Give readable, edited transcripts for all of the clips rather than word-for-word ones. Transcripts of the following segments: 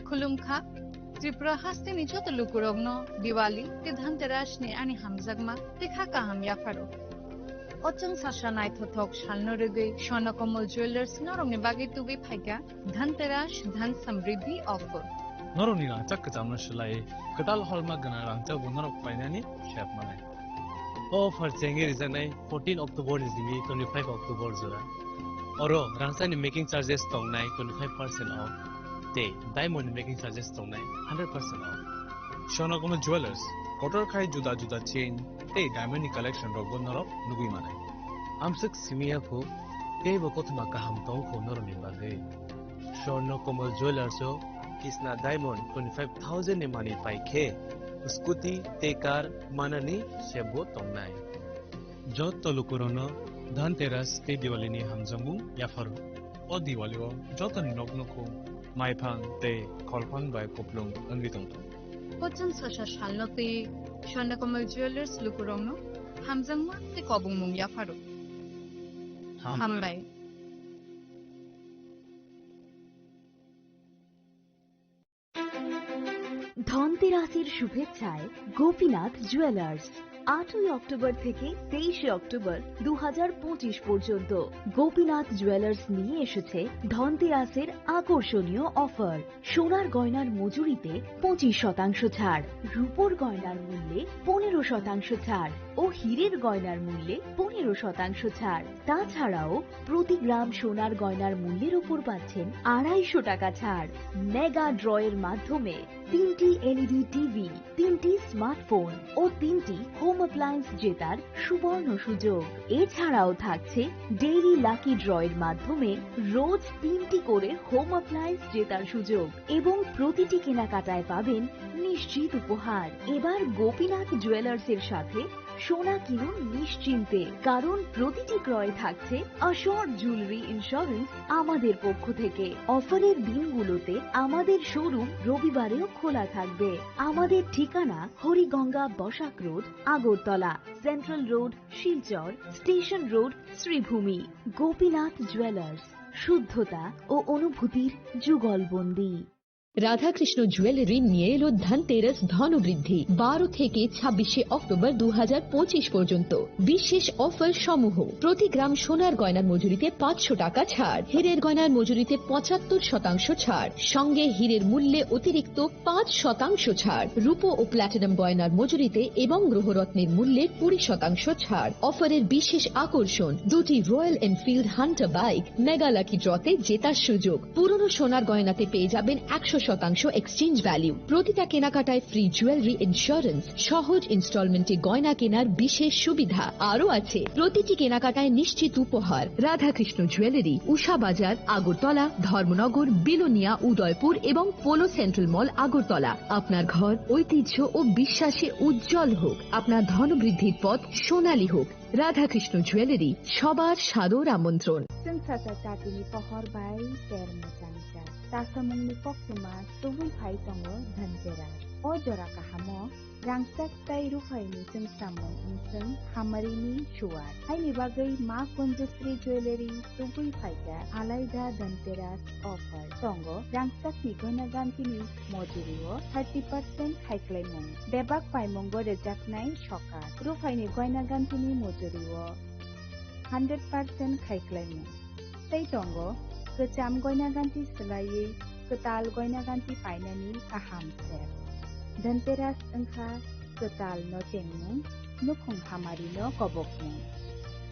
खुलुमखा त्रिपुरा हास्तेनि जत लुकुरगनो दिवाली ते धनतेरास नि आनि हामजागमा देखा काहाम याफारो अचंग साशा नाइथथक शालनो रगै स्वर्णकमल ज्वेलर्स नरंनि बागै तुगै फाइगा धनतेरास धन समृद्धि ऑफर नरंनि रांचाक कचामनो शिलाय कटाल हॉलमा गना रांचाक बनरक फाइनानि शेप माने ऑफर चेंगे रिजनाय 14 अक्टोबर निजिमि 25 अक्टोबर जरा अरो रांचानि मेकिंग चार्जेस तंनाय 25% ऑफ ते डायमंड मेकिंग चार्जेस तंनाय 100% ऑफ स्वर्णकमल ज्वेलर्स कटर खाय जुदा जुदा चेन ते डायमंड कलेक्शन रो बनरक नुगै माने आमसक सिमिया को ते बकतमा काहाम तंखौ नरंनि बागै स्वर्णकमल jewellers Kisna Diamond 25,000 ni mani paike scooty te car manani sebo tongnai jot tolukurono dhanteras te diwali ni hamjamu yafaru o diwali o jotani noknoko maiphang te kholphang bai koplung angitong पचन सशा शालनो ते स्वर्णकमल jewellers लुकुरगनो हामजागमा ते कबुंमुं याफारो हामबाय ধনতেরাসের শুভেচ্ছায় Gopinath jewellers 8 October থেকে 23 October 2025 পর্যন্ত Gopinath jewellers নিয়ে এসেছে ধনতেরাসের আকর্ষণীয় অফার সোনার গয়নার মজুরিতে 25% ছাড় রূপোর গয়নার মূল্যে 15% ছাড় ও হীরের গয়নার মূল্যে 15% ছাড় তাছাড়াও প্রতি গ্রাম সোনার গয়নার মূল্যের উপর পাচ্ছেন 250 টাকা ছাড় মেগা ড্রয়ের মাধ্যমে 3টি এলইডি টিভি 3টি স্মার্টফোন ও 3টি হোম অ্যাপ্লায়েন্স জেতার সুবর্ণ সুযোগ এছাড়াও থাকছে ডেইলি লাকি ড্রয়ের মাধ্যমে রোজ 3টি করে হোম অ্যাপ্লায়েন্স জেতার সুযোগ এবং প্রতিটি কেনাকাটায় পাবেন নিশ্চিত উপহার এবার গোপীনাথ জুয়েলার্স এর সাথে সোনা কিনুন নিশ্চিন্তে কারণ প্রতিটি ক্রয়ে থাকছে অ্যাশোর্ড জুয়েলারি ইন্স্যুরেন্স আমাদের পক্ষ থেকে অফারের দিনগুলোতে আমাদের শোরুম রবিবারেও খোলা থাকবে আমাদের ঠিকানা Hariganga Basak road Agartala central road Silchar station road Sreebhumi Gopinath jewellers শুদ্ধতা ও অনুভূতির যুগলবন্দি রাধাকৃষ্ণ জুয়েলারি নিয়ে এলো ধনতেরাস ধনবৃদ্ধি 12 থেকে 26 অক্টোবর 2025 পর্যন্ত বিশেষ অফার সমূহ প্রতি গ্রাম সোনার গয়নার মজুরিতে 500 টাকা ছাড় হীরের গয়নার মজুরিতে 75% ছাড় সঙ্গে হীরের মূল্যে অতিরিক্ত 5% ছাড় রূপো ও প্ল্যাটিনাম গয়নার মজুরিতে এবং গ্রহরত্নের মূল্যে 20% ছাড় অফারের বিশেষ আকর্ষণ দুটি Royal Enfield Hunter bike mega lucky ড্রতে জেতার সুযোগ পুরনো সোনার গয়নাতে পেয়ে যাবেন 100% এক্সচেঞ্জ ভ্যালু প্রতিটা কেনাকাটায় ফ্রি জুয়েলারি ইন্স্যুরেন্স সহজ ইনস্টলমেন্টে গয়না কেনার বিশেষ সুবিধা আরও আছে প্রতিটি কেনাকাটায় নিশ্চিত উপহার রাধাকৃষ্ণ জুয়েলারি উষা বাজার আগরতলা ধর্মনগর বিলোনিয়া উদয়পুর এবং পোলো সেন্ট্রাল মল আগরতলা আপনার ঘর ঐতিহ্য ও বিশ্বাসে উজ্জ্বল হোক আপনার ধনবৃদ্ধির পথ সোনালী হোক রাধাকৃষ্ণ জুয়েলারি সবার সাদর আমন্ত্রণ Sensasa tatini pohor bai ter macangca. Tasamungni poksima tubui phai tongo dhanteras. O jora kahamo rangsak tai rufaini sengsamung inseng hamarini shuar. Haini bagai ma Kunjasri Jewelry tubui phaiga alaida dhanteras offer. Tongo rangsak ni gona gantini mojurio 30% haiklaimung. Bebak paimungo rejaknai shokar. Rufaini gona gantini mojurio 100% खाइख्लाइमु तै टंगो कचाम गयना गान्थि सोलायै कताल गयना गान्थि फाइनानि काहाम सेर धनतेरास ओंखा कताल न चेंगमु नुखुं हामारि न कबकमु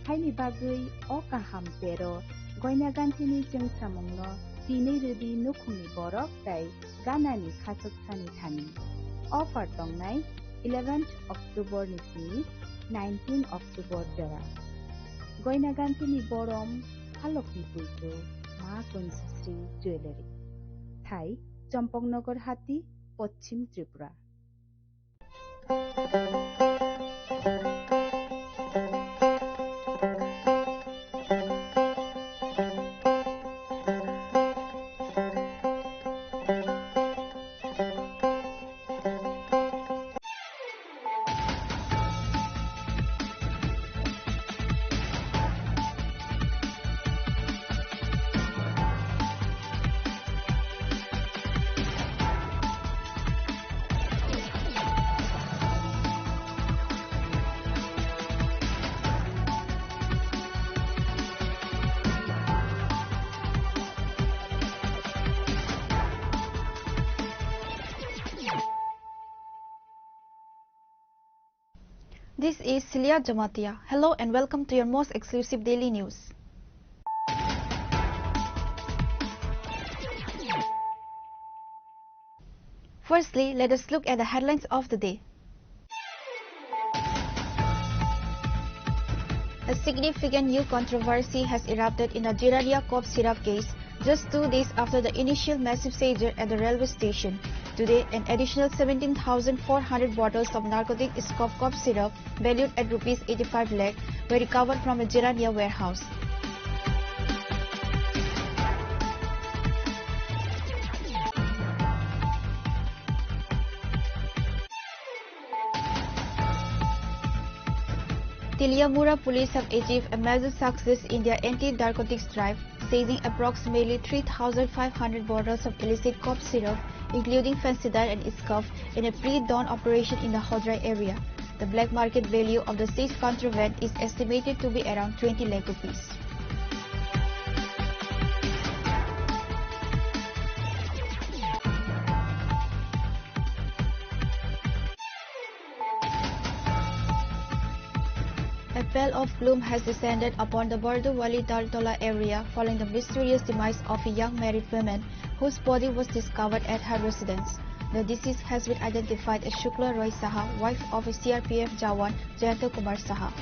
हाइनि बागै अ काहाम sero गयना गान्थिनि जों सामुं न दिनै रदि नुखुंनि बरफ तै गानानि खासकसानि थानि अफार दंनाय 11 अक्टोबर निसिनि 19 अक्टोबर जरा गयना गान्थिनि बरम हालकनि पुइको मा कुंजश्री ज्वेलरी थाई चम्पकनगर हाटी Paschim Tripura This is Celia Jamatia. Hello and welcome to your most exclusive daily news. Firstly, let us look at the headlines of the day. A significant new controversy has erupted in the Jirania cough syrup case just 2 days after the initial massive seizure at the railway station. Today, an additional 17,400 bottles of narcotic cough syrup valued at Rs 85 lakh were recovered from a Jirania warehouse. Tiliamura police have achieved a major success in their anti-narcotics drive, seizing approximately 3,500 bottles of illicit cough syrup, including Fansidar and Iscoff, in a pre-dawn operation in the Hodrai area. The black market value of the seized contraband is estimated to be around 20 lakh rupees. A pall of gloom has descended upon the Bardowali Daltola area following the mysterious demise of a young married woman whose body was discovered at her residence. The deceased has been identified as Shukla Roy Saha, wife of a CRPF Jawan Jayanto Kumar Saha.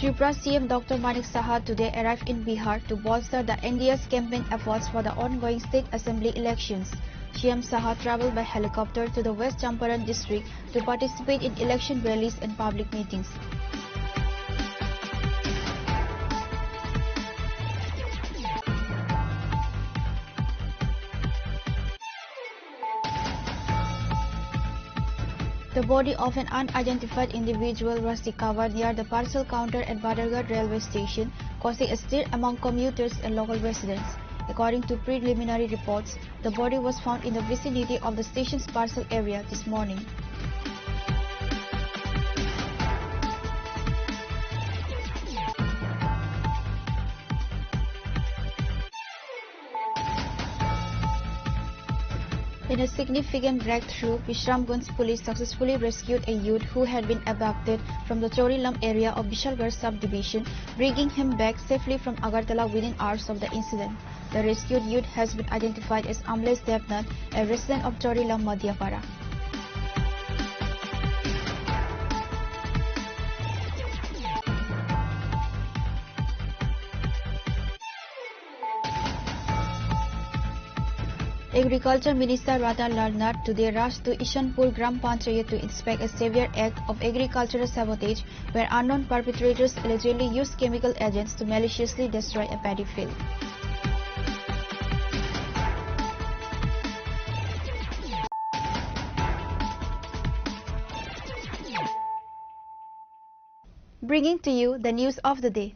Tripura CM Dr. Manik Saha today arrived in Bihar to bolster the NDA's campaign efforts for the ongoing state assembly elections. CM Saha travelled by helicopter to the West Champaran district to participate in election rallies and public meetings. The body of an unidentified individual was recovered near the parcel counter at Badargarh railway station, causing a stir among commuters and local residents. According to preliminary reports, the body was found in the vicinity of the station's parcel area this morning. In a significant breakthrough, Visramganj police successfully rescued a youth who had been abducted from the Chorilam area of Vishalgarh subdivision, bringing him back safely from Agartala within hours of the incident. The rescued youth has been identified as Amlesh Devnath, a resident of Chorilam, Madhyapara. Agriculture Minister Radha Lalnath today rushed to Ishanpur Gram Panchayat to inspect a severe act of agricultural sabotage where unknown perpetrators allegedly used chemical agents to maliciously destroy a paddy field. Bringing to you the news of the day.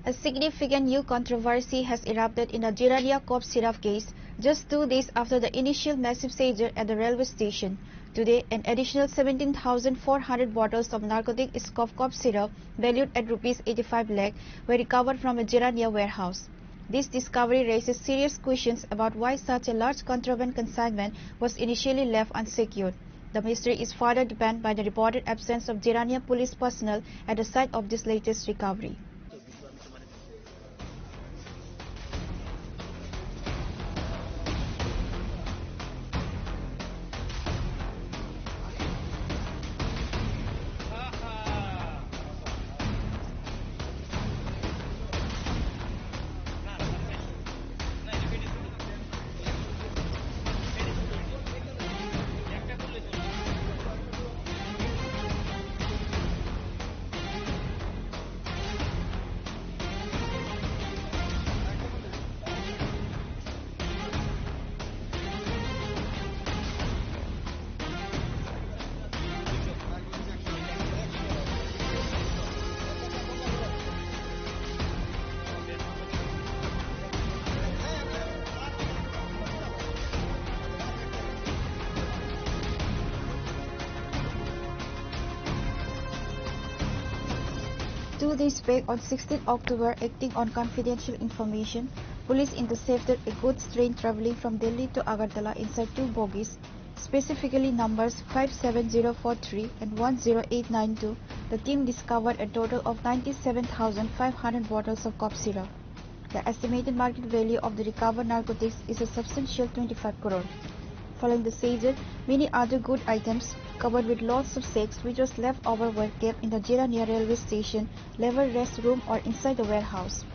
A significant new controversy has erupted in the Jirania cough syrup case just 2 days after the initial massive seizure at the railway station. Today, an additional 17,400 bottles of narcotic cough syrup valued at Rs 85 lakh were recovered from a Jirania warehouse. This discovery raises serious questions about why such a large contraband consignment was initially left unsecured. The mystery is further deepened by the reported absence of Jirania police personnel at the site of this latest recovery. 2 days back on 16 October, acting on confidential information, police intercepted a goods train traveling from Delhi to Agartala inside 2 bogies, specifically numbers 57043 and 10892. The team discovered a total of 97,500 bottles of cough syrup. The estimated market value of the recovered narcotics is a substantial 25 crore. Following the seizure, many other good items covered with lots of sacks which was left over were kept in the Jirania railway station, level rest room or inside the warehouse.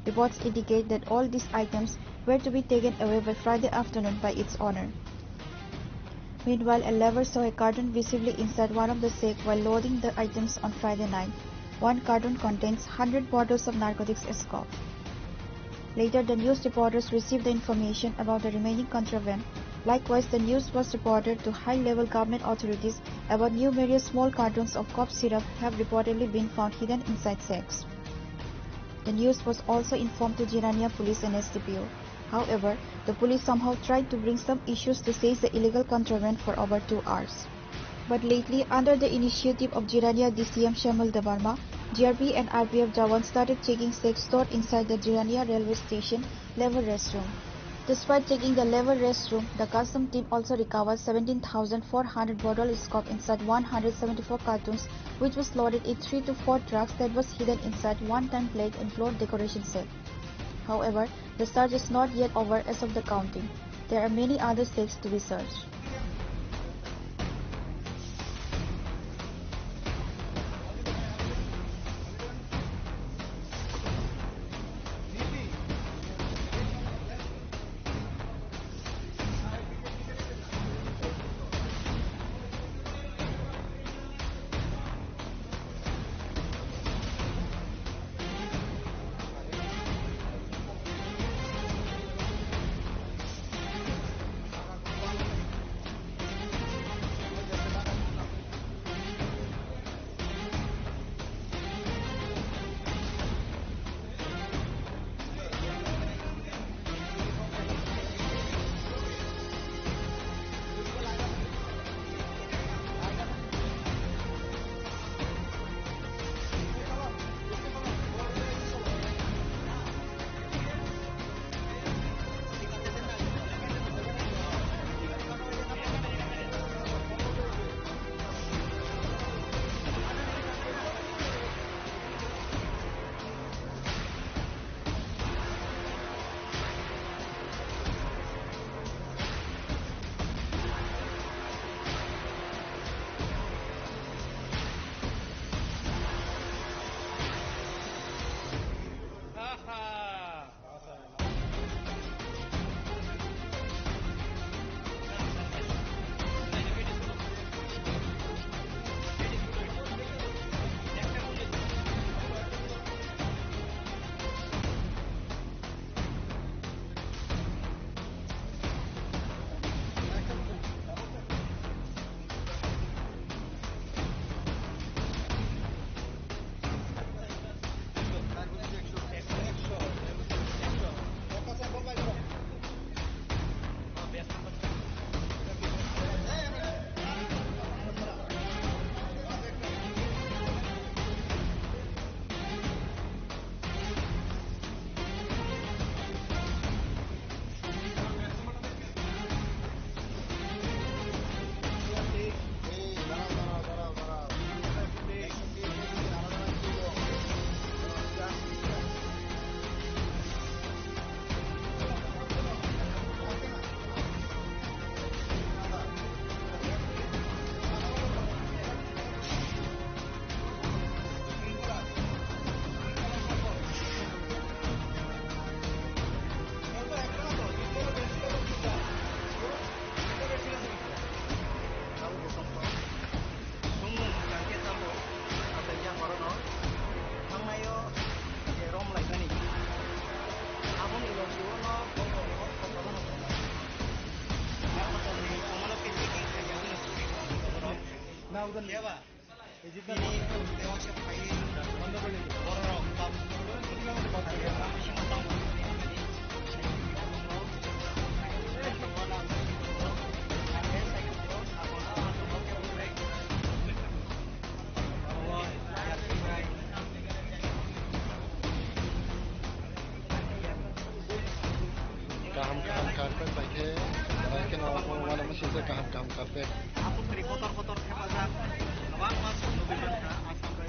Reports indicate that all these items were to be taken away by Friday afternoon by its owner. Meanwhile, a lever saw a carton visibly inside one of the sacks while loading the items on Friday night. One carton contains 100 bottles of narcotics as cough. Later, the news reporters received the information about the remaining contraband. Likewise, the news was reported to high-level government authorities about numerous small cartons of cough syrup have reportedly been found hidden inside sacks. The news was also informed to Jirania police and SDPO. However, the police somehow tried to bring some issues to seize the illegal contraband for over 2 hours. But lately, under the initiative of Jirania DCM Shamal Debarma, GRP and RPF Jawan started checking sacks stored inside the Jirania railway station level restroom. Despite checking the level restroom, the custom team also recovered 17,400 bottles of cough inside 174 cartons, which was loaded in 3 to 4 trucks that was hidden inside one-time plate and floor decoration set. However, the search is not yet over as of the counting. There are many other sacks to be searched. बिसोरखौ गाहाम गाहाम गाबबाय आफादगिरि खतर हेफाजाब गोबां मास लुबैदों Assam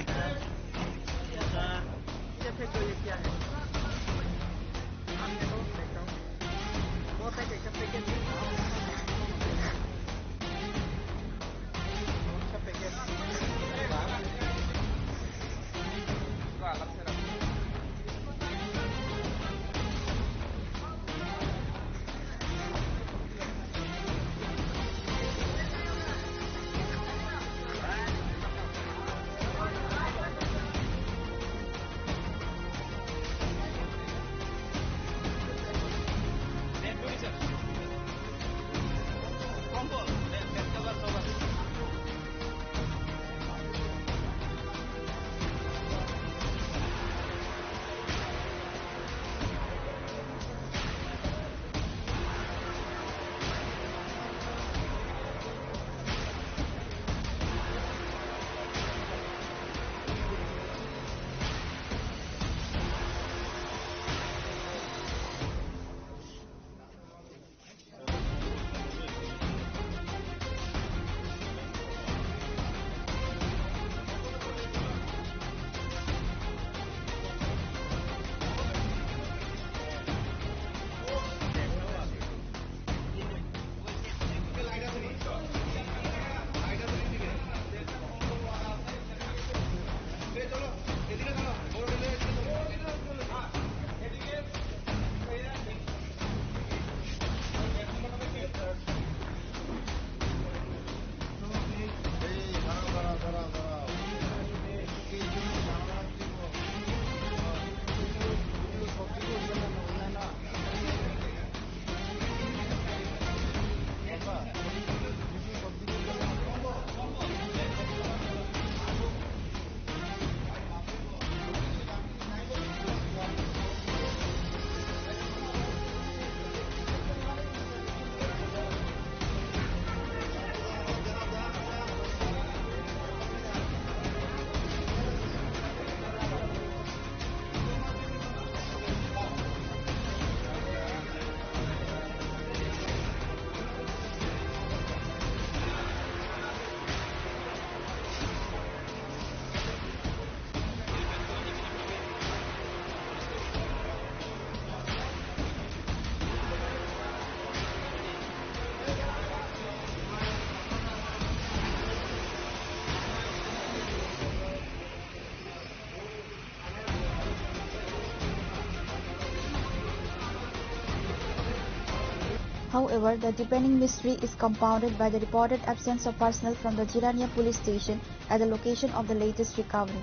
However, the deepening mystery is compounded by the reported absence of personnel from the Jirania police station at the location of the latest recovery.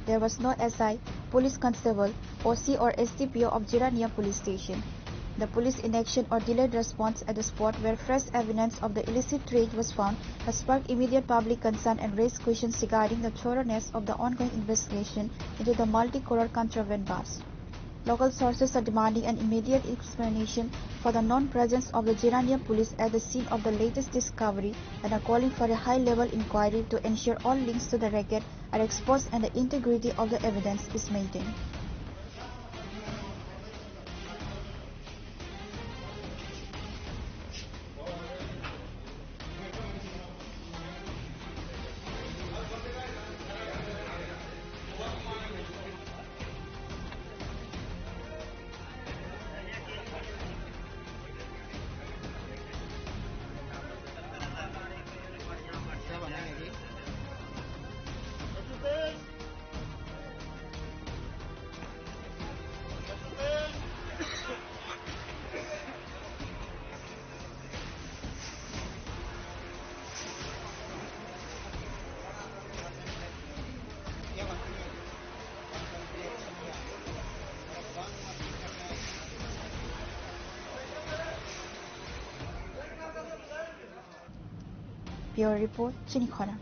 There was no SI, police constable, OC or STPO of Jirania police station. The police inaction or delayed response at the spot where fresh evidence of the illicit trade was found has sparked immediate public concern and raised questions regarding the thoroughness of the ongoing investigation into the multi-color contraband bust. Local sources are demanding an immediate explanation for the non-presence of the Jirania police at the scene of the latest discovery and are calling for a high-level inquiry to ensure all links to the racket are exposed and the integrity of the evidence is maintained. Bureau Report, Chinikhara.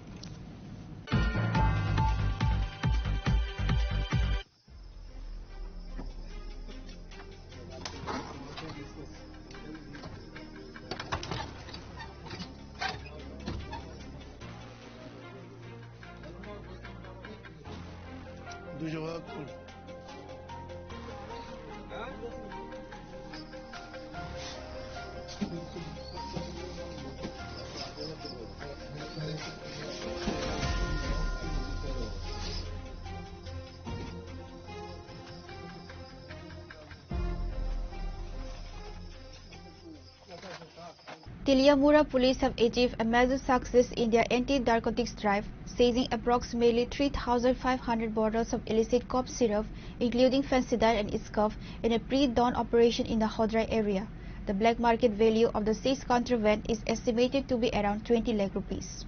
Teliamura police have achieved a major success in their anti-narcotics drive, seizing approximately 3,500 bottles of illicit cough syrup, including Fencidine and Iscof, in a pre-dawn operation in the Hodrai area. The black market value of the seized contraband is estimated to be around 20 lakh rupees.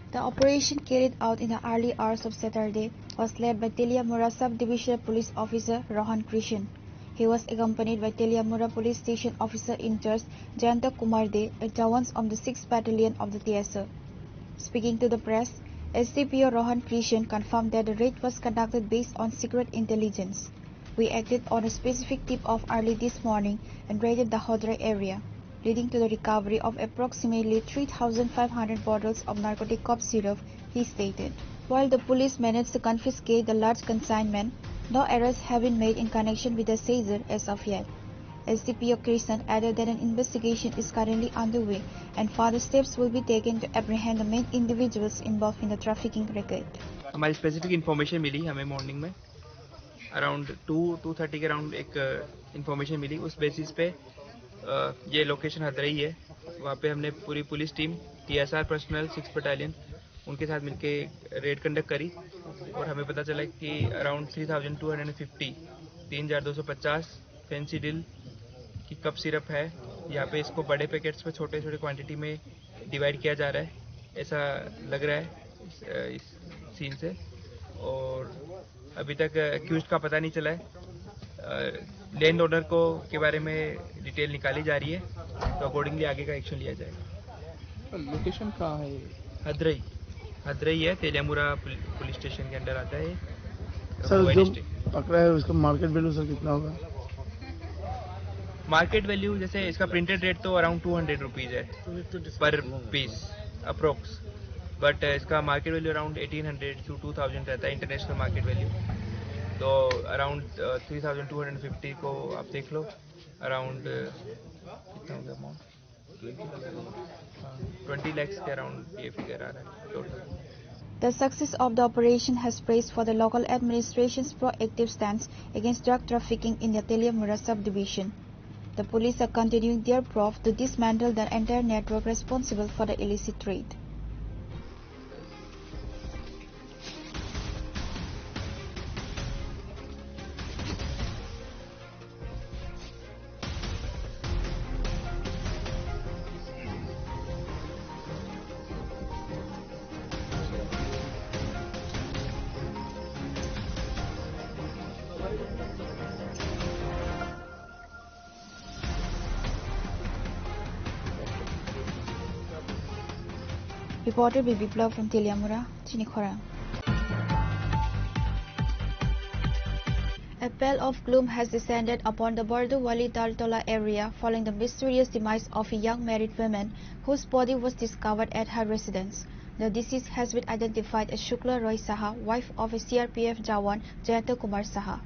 The operation, carried out in the early hours of Saturday, was led by Teliamura Sub-Divisional Police Officer Rohan Krishan. He was accompanied by Teliamura Police Station Officer in charge Jayanta Kumar De and Jawans of the 6th Battalion of the TSO. Speaking to the press, SCPO Rohan Krishan confirmed that the raid was conducted based on secret intelligence. We acted on a specific tip-off early this morning and raided the Hodrai area, leading to the recovery of approximately 3,500 bottles of narcotic cough syrup, he stated. While the police managed to confiscate the large consignment, no arrests have been made in connection with the seizure as of yet. SCPO Krishan added that an investigation is currently underway and further steps will be taken to apprehend the main individuals involved in the trafficking racket. हमारी specific information मिली हमें morning में around 2:30 के around एक information मिली उस basis पे ये location हदरई है वहाँ पे हमने पूरी police team TSR personal 6th battalion उनके साथ मिलके रेड कंडक्ट करी और हमें पता चला कि अराउंड 3,250 फेंसिडिल की कप सिरप है यहाँ पे इसको बड़े पैकेट्स पे छोटे छोटे क्वांटिटी में डिवाइड किया जा रहा है ऐसा लग रहा है इस सीन से और अभी तक एक्यूज्ड का पता नहीं चला है लैंड ओनर को के बारे में डिटेल निकाली जा रही है तो अकॉर्डिंगली आगे का एक्शन लिया जाएगा। लोकेशन कहाँ है? हदरई है तेलियामुरा पुलिस स्टेशन के अंडर आता है सर। जो पकड़ा है उसका मार्केट वैल्यू सर कितना होगा? मार्केट वैल्यू जैसे इसका प्रिंटेड रेट तो अराउंड 200 रुपीज़ है पर पीस अप्रोक्स बट इसका मार्केट वैल्यू अराउंड 1800 to 2000 रहता है इंटरनेशनल मार्केट वैल्यू तो अराउंड 3250 को आप देख लो अराउंड कितना होगा अमाउंट 20 lakhs के अराउंड ये फिगर आ रहा है total. The success of the operation has praised for the local administration's proactive stance against drug trafficking in the Teliamura subdivision. The police are continuing their probe to dismantle the entire network responsible for the illicit trade. Reported by Biplav from Teliamura, Chinikhora. A pall of gloom has descended upon the Bardowali Daltola area following the mysterious demise of a young married woman whose body was discovered at her residence. The deceased has been identified as Shukla Roy Saha, wife of a CRPF Jawan Jayanta Kumar Saha.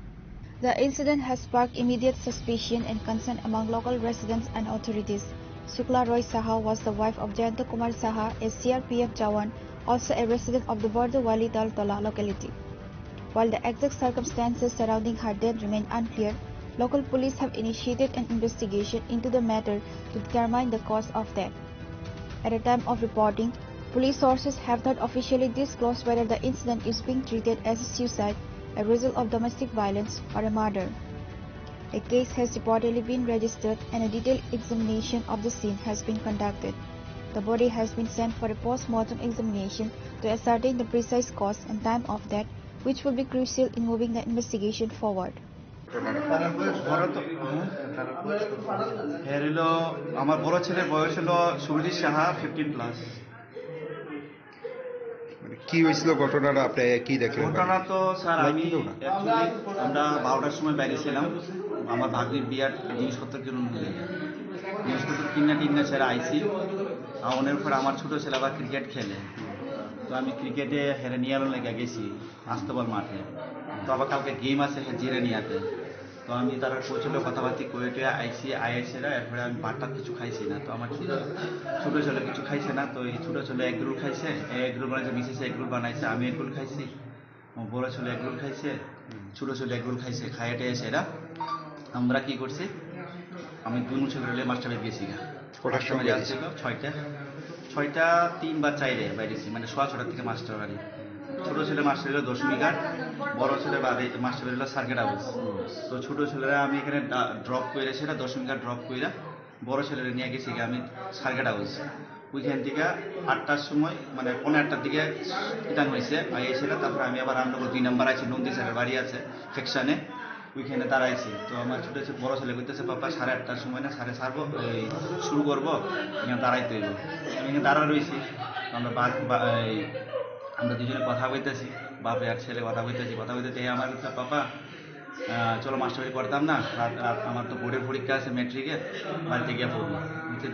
The incident has sparked immediate suspicion and concern among local residents and authorities. Shukla Roy Saha was the wife of Jayanta Kumar Saha, a CRPF Jawan, also a resident of the Bardowali Daltola locality. While the exact circumstances surrounding her death remain unclear, local police have initiated an investigation into the matter to determine the cause of death. At the time of reporting, police sources have not officially disclosed whether the incident is being treated as a suicide, a result of domestic violence, or a murder. A case has reportedly been registered and a detailed examination of the scene has been conducted. The body has been sent for a post-mortem examination to ascertain the precise cause and time of death, which will be crucial in moving the investigation forward. আমার বড় ছেলের বয়স হলো সুরজিৎ সাহা 15+। কি হয়েছিল ঘটনাটা আপনি কি দেখলেন? ঘটনা তো স্যার আমি আমরা 12টার সময় বাইরে ছিলাম আমার ভাগ্নির বিয়ার জিনিসপত্র কিনুন জিনিসপত্র কিনা টিনা ছেড়ে আইসি অনেক পর আমার ছোট ছেলে আবার ক্রিকেট খেলে তো আমি ক্রিকেটে হেরে নিয়ে লেগে গেছি আস্তবল মাঠে। তো আবার কালকে গেম আছে জিরে নিয়াতে। তো আমি তারা কোচের কথাবার্তি করে আইসি আইএসেরা, এরপরে আমি ভাতটা কিছু খাইছি না। তো আমার ছোটো ছেলে কিছু খাইছে না। তো এই ছোটো ছেলে এগ রোল খাইছে, এগ রোল বানাইছে, মিসেস এগ রোল বানাইছে, আমি এগ রোল খাইছি, বড় ছেলে এগ রোল খাইছে, ছোটো ছেলে এগ রোল খাইছে। খাইটে এসে এরা আমরা কি করছি, আমি দুই ছেলে মাস্টার বেদ গেছি গা। কটার সময় যাচ্ছিল 6টা 3 বা 4-এ বাইরেছি, মানে 6:30 থেকে মাস্টার বাড়ি। ছোটো ছেলে মাস্টার হলো 10 মিনিট, বড় ছেলে বাড়ি মাস্টার হলো সার্কিট হাউস। তো ছোটো ছেলেরা আমি এখানে ড্রপ করে, সেটা 10 মিনিট ড্রপ করে বড় ছেলেরা নিয়ে গেছি আমি সার্কিট হাউস। ওইখান থেকে 8টার সময়, মানে 8:15টার দিকে ইটান হয়েছে আইএসেরা। তারপরে আমি আবার রামনগর 2 নম্বর আছি, নন্দী স্যারের বাড়ি আছে সেকশনে, ওইখানে দাঁড়াইছি। তো আমার ছোটো বড় ছেলে বলতেছে পাপা 8:30টার সময় না 7:30 শুরু করবো, এখানে দাঁড়াইতে হইব। আমি এখানে দাঁড়া রয়েছি। আমরা দুজনে কথা বলতেছি, বাপে আর ছেলে কথা বলতেছি। আমার পাপা চলো মাস্টারি করতাম না, রাত আমার তো বোর্ডের পরীক্ষা আছে ম্যাট্রিকের, বাড়িতে গিয়ে পড়বো।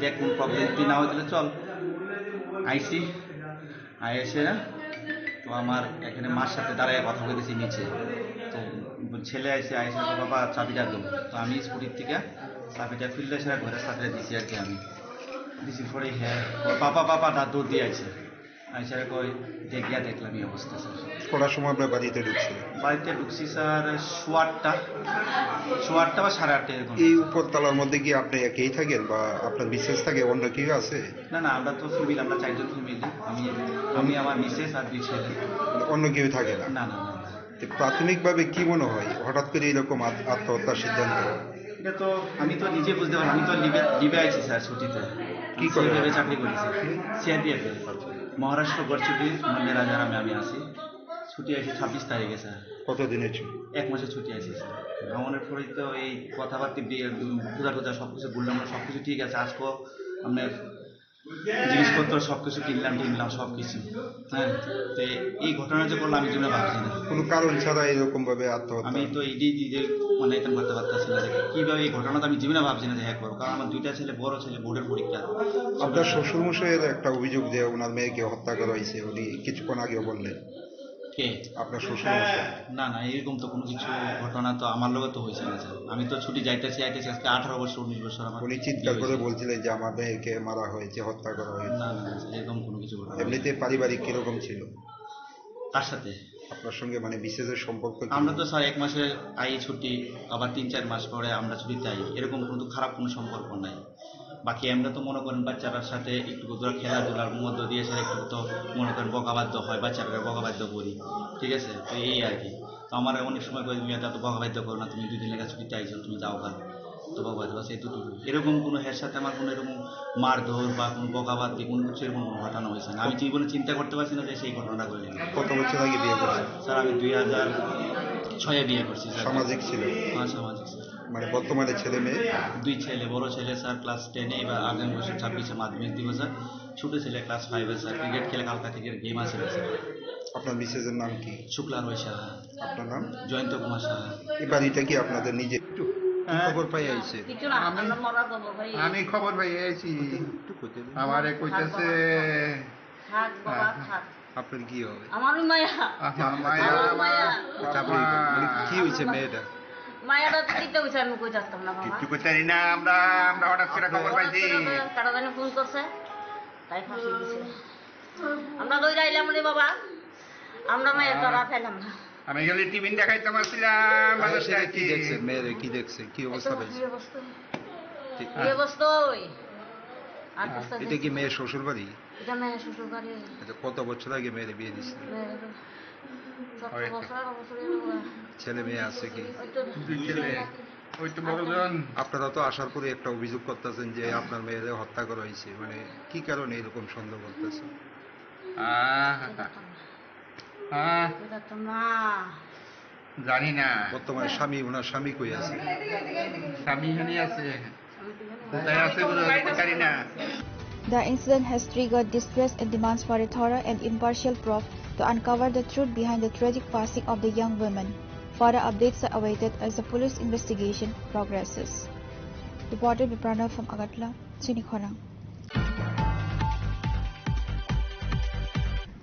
দেখ কোন প্রবলেম যদি না হয়েছিল চল। আইসে না, তো আমার এখানে মার সাথে দাঁড়ায় কথা বলতেছি নিচে। তো ছেলে আইসে বাবা চাবিটা দেবো। তো আমি স্কুটির থেকে চাবিটা ফিল্ডে সেরা ঘরের সাথে দিছি আর কি। আমি দিছি পরে হ্যাঁ পাপা দৌড় দিয়ে আইসে কই দেখিয়া দেখলাম এই অবস্থা। স্যার কটার সময় আপনার বাড়িতে ঢুকছি স্যার 8:15 বা 8:30 এরকম। এই উপরতলার মধ্যে কি আপনি একেই থাকেন বা আপনার মিসেস থাকে, অন্য কেউ আছে? না, আমরা তো ফ্যামিলি, আমরা 4 জন ফ্যামিলি, আমি আমার মিসেস আর 2 ছেলে। অন্য কেউ থাকে না? না। প্রাথমিকভাবে কি মনে হয় হঠাৎ করে এরকম আত্মহত্যার সিদ্ধান্ত? এটা তো আমি তো নিজে বুঝতে পারি। আমি তো লিবে আছি স্যার ছুটিতে। কি করে চাকরি করেছি সিআরপিএফ মহারাষ্ট্র গড়ছুটি মন্দিরাজারামে আমি আছি। ছুটি আছি 26 তারিখে স্যার। কতদিনের ছুটি? 1 মাসের ছুটি আছে স্যার। ভ্রমণের পরেই তো এই কথাবার্তা পূজা সব কিছু বললাম, সব কিছু ঠিক আছে। আজকেও আপনার জিনিসপত্র সব কিছু কিনলাম সব কিছু। হ্যাঁ, তো এই ঘটনা যে করলাম আমি জীবনে ভাবছি না। কোনো কারণ ছাড়া এরকম ভাবে আত্মহত্যা? আমি তো মানে এটা করতে পারতেছি না যে কীভাবে এই ঘটনাটা আমি জীবনে ভাবছি না যে হ্যাঁ করবো। কারণ আমার 2টা ছেলে, বড় ছেলে বোর্ডের পরীক্ষা। আপনার শ্বশুরমশাইয়ের একটা অভিযোগ যে ওনার মেয়েকে হত্যা করা হয়েছে, উনি কিছুক্ষণ আগেও বললেন। কে? আপনার শ্বশুরমশাই? না, এরকম তো কোনো কিছু ঘটনা তো আমার লোক তো হয়েছে না স্যার। আমি তো ছুটি যাইতেছি আজকে 18 বছর 19 বছর আমার। উনি চিৎকার করে বলছিলেন যে আমার মেয়েকে মারা হয়েছে, হত্যা করা হয়েছে। না এরকম কোনো কিছু ঘটনা। এমনিতে পারিবারিক কিরকম ছিল তার সাথে? আপনার সঙ্গে মানে বিশেষের সম্পর্ক? আমরা তো স্যার 1 মাসে আই ছুটি, আবার 3-4 মাস পরে আমরা ছুটিতে আই, এরকম কোনো খারাপ কোনো সম্পর্ক নাই। বাকি আমরা তো মনে করেন বাচ্চাটার সাথে একটু খেলাধুলার মধ্য দিয়ে স্যার একটু তো মনে করেন বকাবাদ্য হয়, বাচ্চারা বকাবাদ্য করি, ঠিক আছে। তো এই আর কি। তো আমার অনেক সময় করে তুমি এত বকাবাদ্য করো না, তুমি 2 দিন লেগে ছুটিতে আইছো, তুমি যাও কাল, তো বকাবাদ্য বাস এতটুকু। এরকম কোনো এর সাথে আমার কোনো এরকম মারধর বা কোনো বকাবাদ্য কোনো কিছু এরকম কোনো ঘটনা হয়েছে না। আমি জীবনে চিন্তা করতে পারছি না যে সেই ঘটনাটা করে। কত বছর আগে বিয়ে করছেন? স্যার আমি 2006-এ বিয়ে করছি স্যার। সামাজিক ছিল? হ্যাঁ সামাজিক স্যার। মানে বর্তমানে ছেলে মেয়ে? 2 ছেলে, বড় ছেলে স্যার ক্লাস 10-এ, এবার আগামী বছর 26-এ মাধ্যমিক দিব স্যার। ছোট ছেলে ক্লাস 5-এ স্যার। ক্রিকেট খেলে কালকা থেকে গেম আছে স্যার। আপনার মিসেসের নাম কি? শুক্লা রয় সাহা। আপনার নাম? জয়ন্ত কুমার সাহা। এই বাড়িটা কি আপনাদের নিজে? খবর পাই আইছে? আমি খবর পাই আইছি, আমারে কইতেছে আপনার কি হবে? আমার মায়া কি হয়েছে মেয়েটা? মায়াটা দিতে হয়েছে, আমি কই যাচ্তাম না বাবা, কিছু করতে না। আমরা হঠাৎ করে খবর পাইছি, কারো জানি ফোন করছে, তাই ফাঁসি দিছে। আমরা দৌড়ে আইলাম রে বাবা, আমরা মায়ের ধরা ফেলাম না। আমি গেলে টিফিন দেখাইতে পারছিলাম। কি দেখছে মেয়েরে? কি দেখছে? কি অবস্থা পাইছে? এটা কি মেয়ের শ্বশুর বাড়ি? এটা মেয়ের শ্বশুর বাড়ি। কত বছর আগে মেয়ের বিয়ে দিচ্ছে? ছেলে মেয়ে আছে কি? আপনারা তো আসার পরে একটা অভিযোগ করতেছেন যে আপনার মেয়েদের হত্যা করা হয়েছে, মানে কি কারণে এরকম সন্দেহ করতেছেন? জানি না। বর্তমানে স্বামী, ওনার স্বামী কই আছে? স্বামী এখানে আছে, কোথায় আছে জানি না। The incident has triggered distress and demands for a thorough and impartial probe to uncover the truth behind the tragic passing of the young women. Further updates are awaited as the police investigation progresses. Reported by Pranav from Agatla, Chinikhorang.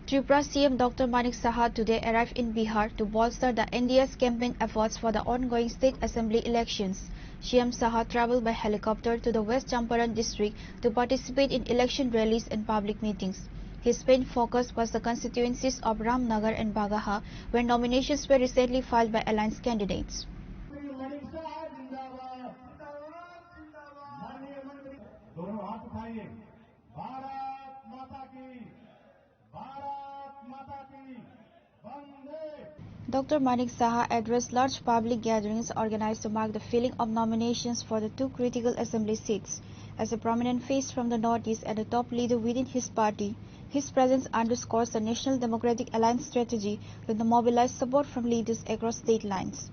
Tripura CM Dr. Manik Saha today arrived in Bihar to bolster the NDA's campaign efforts for the ongoing state assembly elections. CM Saha travelled by helicopter to the West Champaran district to participate in election rallies and public meetings. His main focus was the constituencies of Ramnagar and Bagaha, where nominations were recently filed by alliance candidates. Dr. Manik Saha addressed large public gatherings organized to mark the filling of nominations for the two critical assembly seats. As a prominent face from the northeast and a top leader within his party, his presence underscores the National Democratic Alliance strategy to mobilize support from leaders across state lines.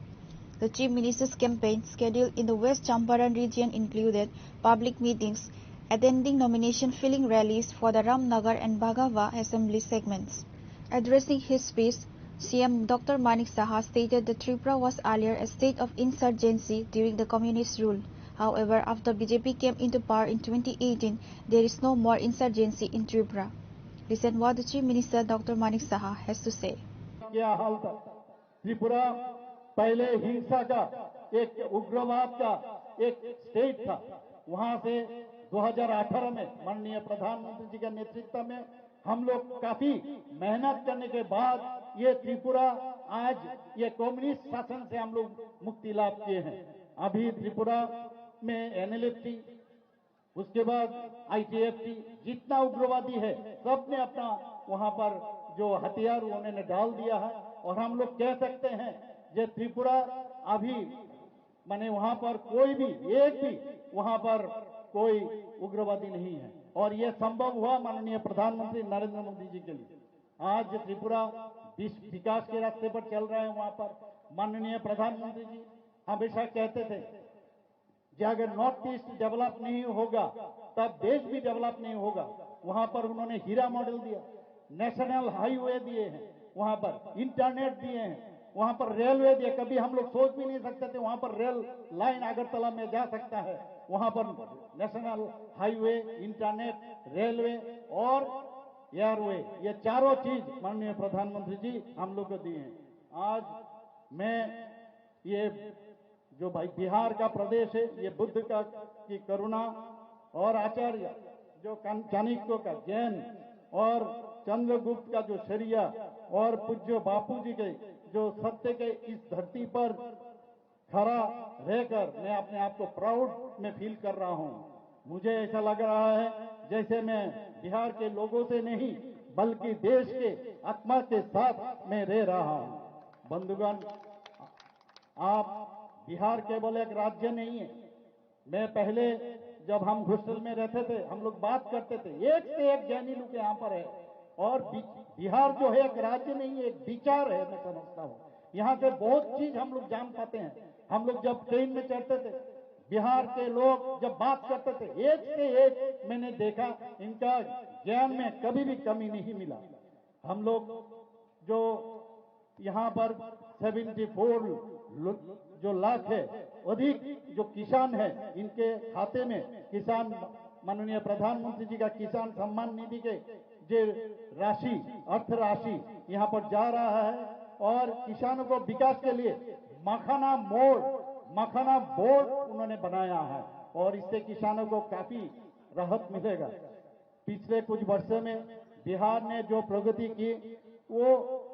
The Chief Minister's campaign, scheduled in the West Champaran region, included public meetings, attending nomination filling rallies for the Ramnagar and Bagawa assembly segments. Addressing his speech, CM Dr. Manik Saha stated that Tripura was earlier a state of insurgency during the communist rule. However, after BJP came into power in 2018, there is no more insurgency in Tripura. Listen what the Chief Minister Dr. Manik Saha has to say. क्या हाल था? त्रिपुरा पहले हिंसा का, एक उग्रवाद का एक state था. वहां से 2018 में माननीय प्रधानमंत्री जी के नेतृत्व में हम लोग काफी मेहनत करने के बाद ये त्रिपुरा आज ये कम्युनिस्ट शासन से हम लोग मुक्ति लाभ किए हैं. अभी त्रिपुरा में एनएलएफटी, उसके बाद आईटीएफटी, जितना उग्रवादी है सब ने अपना वहां पर जो हथियार उन्होंने डाल दिया है. और हम लोग कह सकते हैं जे त्रिपुरा अभी माने वहां पर कोई भी एक भी वहां पर कोई उग्रवादी नहीं है. और ये संभव हुआ माननीय प्रधानमंत्री नरेंद्र मोदी जी के लिए. आज त्रिपुरा विकास के रास्ते पर चल रहे हैं. वहां पर माननीय प्रधानमंत्री जी हमेशा कहते थे कि अगर नॉर्थ ईस्ट डेवलप नहीं होगा तब देश भी डेवलप नहीं होगा. वहां पर उन्होंने हीरा मॉडल दिया, नेशनल हाईवे दिए हैं, वहां पर इंटरनेट दिए हैं, वहां पर रेलवे दिए. कभी हम लोग सोच भी नहीं सकते थे वहां पर रेल लाइन अगरतला में जा सकता है. वहां पर नेशनल हाईवे, इंटरनेट, रेलवे और एयरवे, ये चारों चीज माननीय प्रधानमंत्री जी हम लोग को दिए हैं. आज मैं ये जो भाई बिहार का प्रदेश है, ये बुद्ध का की करुणा और आचार्य जो चाणक्य का जैन और चंद्रगुप्त का जो शरिया और पूज्य बापू जी के जो सत्य के इस धरती पर खड़ा रहकर मैं अपने आप को प्राउड में फील कर रहा हूं. मुझे ऐसा लग रहा है जैसे मैं बिहार के लोगों से नहीं बल्कि देश के आत्मा के साथ मैं रह रहा हूं. बंधुगण, आप बिहार केवल एक राज्य नहीं है. मैं पहले जब हम हॉस्टल में रहते थे हम लोग बात करते थे, एक से एक ज्ञानी लोग यहाँ पर है. और बिहार जो है एक राज्य नहीं है, एक विचार है. मैं समझता हूँ यहाँ से बहुत चीज हम लोग जान पाते हैं. हम लोग जब ट्रेन में चढ़ते थे बिहार के लोग जब बात करते थे एक से एक मैंने देखा इनका ज्ञान में कभी भी कमी नहीं मिला. हम लोग जो यहाँ पर 74 जो लाख है अधिक जो किसान है इनके खाते में किसान माननीय प्रधानमंत्री जी का किसान सम्मान निधि के जो राशि अर्थ राशि यहाँ पर जा रहा है. और किसानों को विकास के लिए मखाना बोर्ड उन्होंने बनाया है और इससे किसानों को काफी राहत मिलेगा. पिछले कुछ वर्षों में बिहार ने जो प्रगति की वो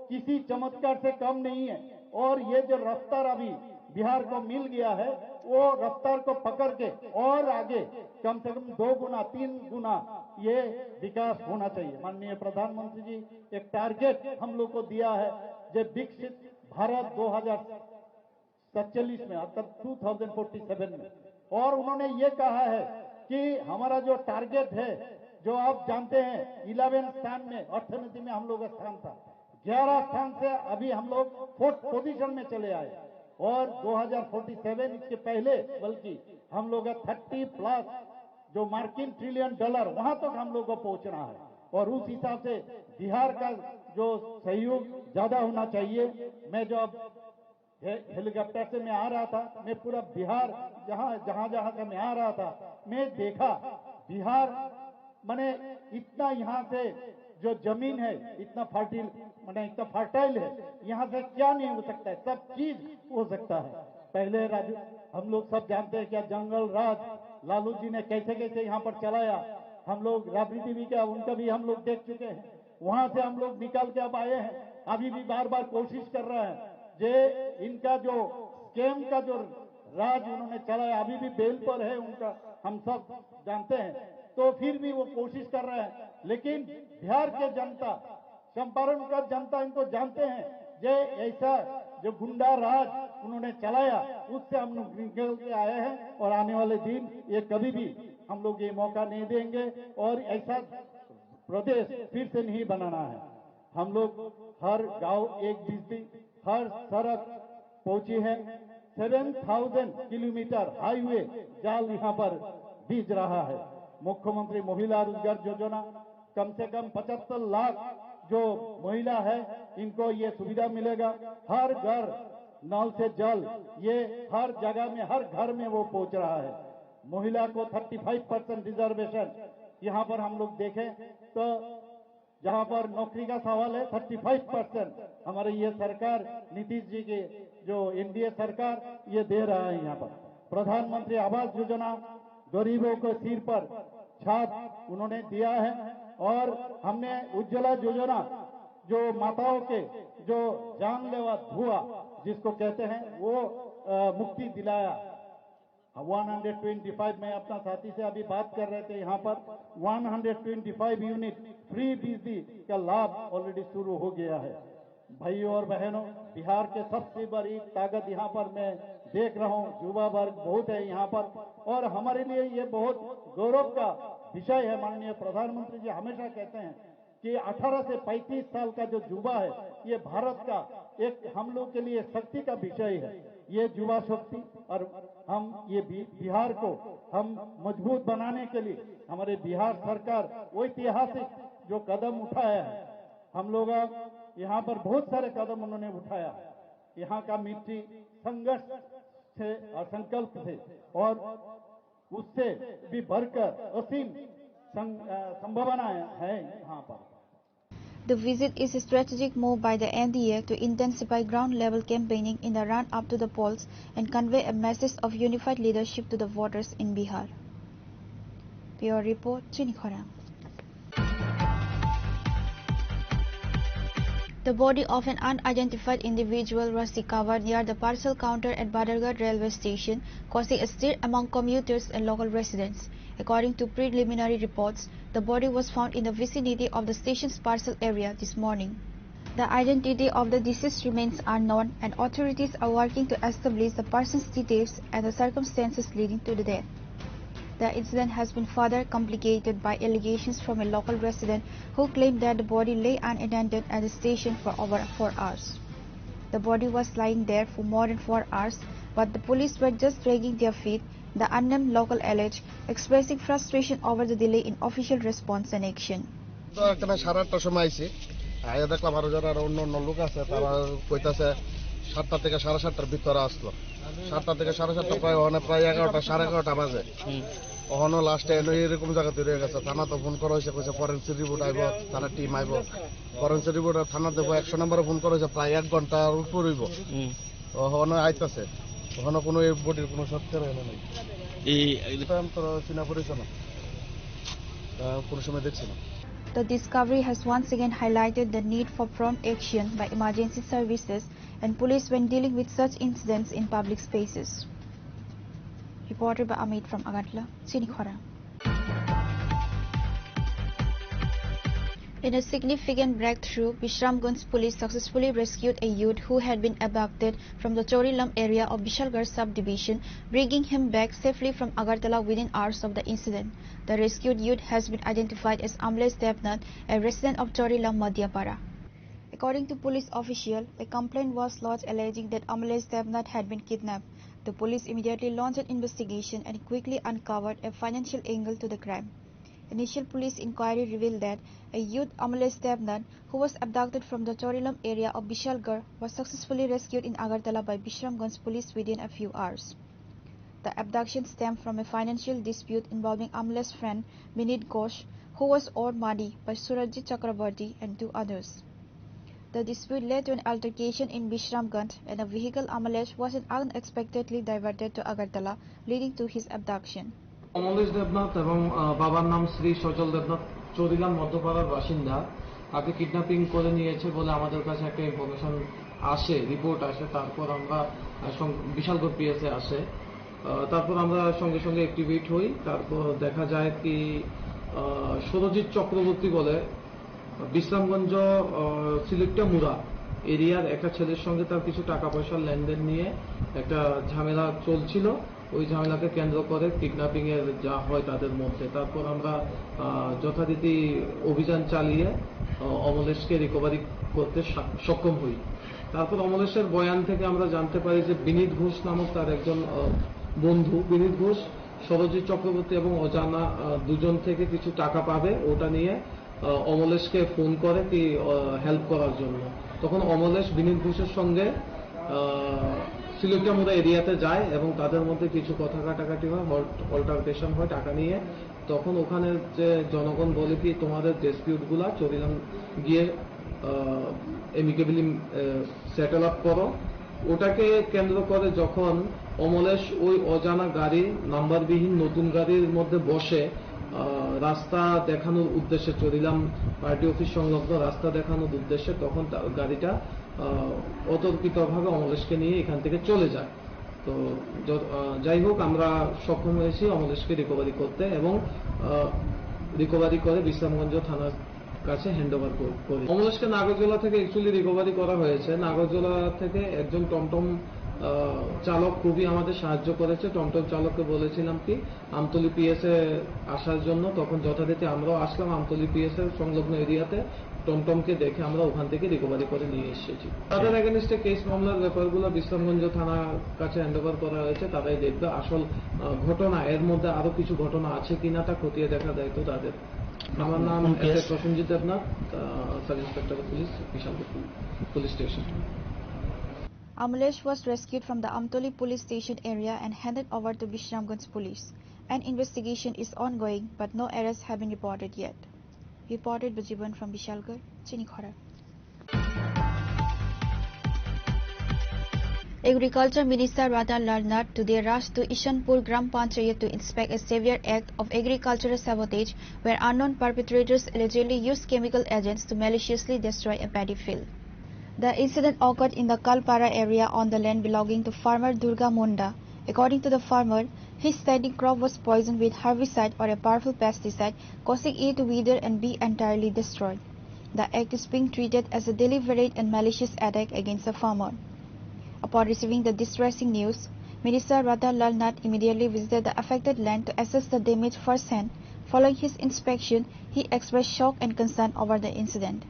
किसी चमत्कार से कम नहीं है. और ये जो रफ्तार अभी बिहार को मिल गया है वो रफ्तार को पकड़ के और आगे कम से कम 2 गुना 3 गुना ये विकास होना चाहिए. माननीय प्रधानमंत्री जी एक टारगेट हम लोग को दिया है जो विकसित भारत 2047 में अर्थात 2047 में. और उन्होंने ये कहा है कि हमारा जो टारगेट है जो आप जानते हैं 11 स्थान में अर्थनीति में हम लोग का स्थान था, 11 स्थान से अभी हम लोग 4th पोजीशन में चले आए. और 2047 इसके पहले बल्कि हम लोग 30+ जो मार्किन ट्रिलियन डॉलर वहां तक हम लोग को पहुंचना है. और उस हिसाब से बिहार का जो सहयोग ज्यादा होना चाहिए. मैं जब हेलीकॉप्टर से मैं आ रहा था मैं पूरा बिहार जहां से मैं आ रहा था मैं देखा बिहार माने इतना यहाँ से जो जमीन है इतना फर्टाइल है, यहाँ से क्या नहीं हो सकता है, सब चीज हो सकता है। पहले हम लोग सब जानते हैं क्या जंगल राज लालू जी ने कैसे कैसे यहाँ पर चलाया, हम लोग राजनीति भी क्या उनका भी हम लोग देख चुके हैं। वहां से हम लोग निकाल के अब आए हैं, अभी भी बार बार कोशिश कर रहे हैं जे इनका जो स्कैम का जो राज उन्होंने चलाया अभी भी बेल पर है उनका, हम सब जानते हैं। तो फिर भी वो कोशिश कर रहे हैं, लेकिन बिहार के जनता, चंपारण का जनता इनको जानते हैं जे ऐसा जो गुंडा राज उन्होंने चलाया उससे हम लोग निकल के आए हैं और आने वाले दिन ये कभी भी हम लोग ये मौका नहीं देंगे और ऐसा प्रदेश फिर से नहीं बनाना है। हम लोग हर गांव एक बिजली, हर सड़क पहुंची है, 7,000 किलोमीटर हाईवे जाल यहाँ पर बीज रहा है। मुख्यमंत्री महिला रोजगार योजना कम से कम 75 लाख जो महिला है इनको ये सुविधा मिलेगा। हर घर नल से जल ये हर जगह में हर घर में वो पहुंच रहा है। महिला को 35% रिजर्वेशन यहाँ पर हम लोग देखें तो जहाँ पर नौकरी का सवाल है 35% हमारे ये सरकार नीतीश जी के जो एनडीए सरकार ये दे रहा है। यहाँ पर प्रधानमंत्री आवास योजना गरीबों को सिर पर छात उन्होंने दिया है और हमने उज्ज्वला योजना जो माताओं के जो जानलेवा धुआं जिसको कहते हैं वो मुक्ति दिलाया। 125 में अपना साथी से अभी बात कर रहे थे, यहाँ पर 125 यूनिट फ्री बिजली का लाभ ऑलरेडी शुरू हो गया है। भाइयों और बहनों, बिहार के सबसे बड़ी ताकत यहाँ पर मैं देख रहा हूँ, युवा वर्ग बहुत है यहाँ पर और हमारे लिए ये बहुत गौरव का विषय है। माननीय प्रधानमंत्री जी हमेशा कहते हैं कि 18 से 35 साल का जो युवा है ये भारत का एक हम लोग के लिए शक्ति का विषय है। ये युवा शक्ति और हम ये बिहार को हम मजबूत बनाने के लिए हमारे बिहार सरकार वो ऐतिहासिक जो कदम उठाया है, हम लोग यहाँ पर बहुत सारे कदम उन्होंने उठाया। यहाँ का मिट्टी संघर्ष से और संकल्प से और उससे भी बढ़कर असीम संभावनाएं है यहाँ पर। The visit is a strategic move by the NDA to intensify ground-level campaigning in the run-up to the polls and convey a message of unified leadership to the voters in Bihar. Bureau Report, Chinikhara. The body of an unidentified individual was recovered near the parcel counter at Badargarh railway station, causing a stir among commuters and local residents. According to preliminary reports, the body was found in the vicinity of the station's parcel area this morning. The identity of the deceased remains unknown, and authorities are working to establish the person's details and the circumstances leading to the death. The incident has been further complicated by allegations from a local resident who claimed that the body lay unattended at the station for over 4 hours. The body was lying there for more than 4 hours, but the police were just dragging their feet, the unnamed local alleged, expressing frustration over the delay in official response and action. দেখলাম আরো যারা অন্য অন্য লোক আছে তারা কইতাছে 7টা থেকে 7:30টার ভিতরে আসলো। 7টা থেকে 7:30 প্রায় 11টা 11:30 বাজে। ওখানে লাস্টে এরকম জায়গা তৈরি হয়ে গেছে। থানা তো ফোন করা হয়েছে, কইছে ফরেন্সিক রিপোর্ট আইব, তারা টিম আইব। ফরেন্সিক রিপোর্ট থানা দেবো 100 নম্বরে ফোন করা হয়েছে, প্রায় 1 ঘন্টার উপর হইব। ওখানে আইতাছে, ওখানে কোনো বডির কোনো সত্যের হলো নাই। তো চিনা পরিচয় না, কোনো সময় দেখছি না। The discovery has once again highlighted the need for prompt action by emergency services and police when dealing with such incidents in public spaces. Reported by Amit from Agartala, Chinikhara. In a significant breakthrough, Bishramganj police successfully rescued a youth who had been abducted from the Chorilam area of Bishalgarh subdivision, bringing him back safely from Agartala within hours of the incident. The rescued youth has been identified as Amlesh Devnath, a resident of Chorilam, Madhyapara. According to police official, a complaint was lodged alleging that Amlesh Devnath had been kidnapped. The police immediately launched an investigation and quickly uncovered a financial angle to the crime. Initial police inquiry revealed that a youth, Amlesh Devnath, who was abducted from the Chorilam area of Bishalgarh, was successfully rescued in Agartala by Bishramganj police within a few hours. The abduction stemmed from a financial dispute involving Amlesh's friend, Binit Ghosh, who was owed money by Surajit Chakraborty and 2 others. The dispute led to an altercation in Bishramganj, and a vehicle Amalesh was unexpectedly diverted to Agartala, leading to his abduction. Amalesh Debnath এবং বাবার নাম শ্রী সচল দেবনাথ চৌরিলাম মধ্যপাড়ার বাসিন্দা, তাকে kidnapping করে নিয়েছে বলে আমাদের কাছে একটা ইনফরমেশন আসে, রিপোর্ট আসে। তারপর আমরা বিশালগড় পিএসএ আসে, তারপর আমরা সঙ্গে সঙ্গে অ্যাক্টিভেট হই। তারপর দেখা যায় কি সরজিৎ চক্রবর্তী বলে বিশ্রামগঞ্জ সিলেক্টা মুরা এরিয়ার একটা ছেলের সঙ্গে তার কিছু টাকা পয়সার লেনদেন নিয়ে একটা ঝামেলা চলছিল। ওই ঝামেলাকে কেন্দ্র করে কিডন্যাপিং এর যা হয় তাদের মধ্যে। তারপর আমরা যথারীতি অভিযান চালিয়ে অমলেশকে রিকভারি করতে সক্ষম হই। তারপর অমলেশের বয়ান থেকে আমরা জানতে পারি যে বিনীত ঘোষ নামক তার একজন বন্ধু, বিনীত ঘোষ সরজিৎ চক্রবর্তী এবং অজানা দুজন থেকে কিছু টাকা পাবে, ওটা নিয়ে অমলেশকে ফোন করে কি হেল্প করার জন্য। তখন অমলেশ বিনীত ঘোষের সঙ্গে সিলেক্টামুরা এরিয়াতে যায় এবং তাদের মধ্যে কিছু কথা কাটাকাটি হয়, অল্টারকেশন হয় টাকা নিয়ে। তখন ওখানে যে জনগণ বলে কি তোমাদের ডিসপিউট গুলা চরিলাম গিয়ে এমিকেবলি সেটেল আপ করো। ওটাকে কেন্দ্র করে যখন অমলেশ ওই অজানা গাড়ি নাম্বারবিহীন নতুন গাড়ির মধ্যে বসে রাস্তা দেখানোর উদ্দেশ্যে, চরিলাম পার্টি অফিস সংলগ্ন রাস্তা দেখানোর উদ্দেশ্যে, তখন গাড়িটা অতর্কিতভাবে অমলেশকে নিয়ে এখান থেকে চলে যায়। তো যাই হোক, আমরা সক্ষম হয়েছি অমলেশকে রিকভারি করতে এবং রিকভারি করে বিশ্রামগঞ্জ থানার কাছে হ্যান্ড ওভার করি। অমলেশকে নাগরজোলা থেকে অ্যাকচুয়ালি রিকভারি করা হয়েছে। নাগরজোলা থেকে একজন টমটম চালক খুবই আমাদের সাহায্য করেছে। টমটম চালককে বলেছিলাম কি আমতলী পিএসএ আসার জন্য, তখন যথারীতি আমরাও আসলাম আমতলী পিএসএ সংলগ্ন এরিয়াতে। টমটমকে দেখে আমরা ওখান থেকে রিকভারি করে নিয়ে এসেছি। তাদের এগেনস্টে কেস মামলার ব্যাপারগুলো বিশ্রামগঞ্জ থানার কাছে হ্যান্ড ওভার করা হয়েছে। তারাই দেখবে আসল ঘটনা, এর মধ্যে আরো কিছু ঘটনা আছে কিনা তা খতিয়ে দেখা দায়িত্ব তাদের। আমার নাম Prosenjit Debnath, sub inspector of police, Bishalgarh police station. Amalesh was rescued from the Amtoli police station area and handed over to Bishramganj police. An investigation is ongoing, but no arrests have been reported yet. Reported Bajiban from Bishalgarh, Chinikhara. Agriculture Minister Radha Lal Nath today rushed to Ishanpur Gram Panchayat to inspect a severe act of agricultural sabotage where unknown perpetrators allegedly used chemical agents to maliciously destroy a paddy field. The incident occurred in the Kalpara area on the land belonging to farmer Durga Munda. According to the farmer, his standing crop was poisoned with herbicide or a powerful pesticide, causing it to wither and be entirely destroyed. The act is being treated as a deliberate and malicious attack against the farmer. Upon receiving the distressing news, Minister Radha Lal Nath immediately visited the affected land to assess the damage firsthand. Following his inspection, he expressed shock and concern over the incident.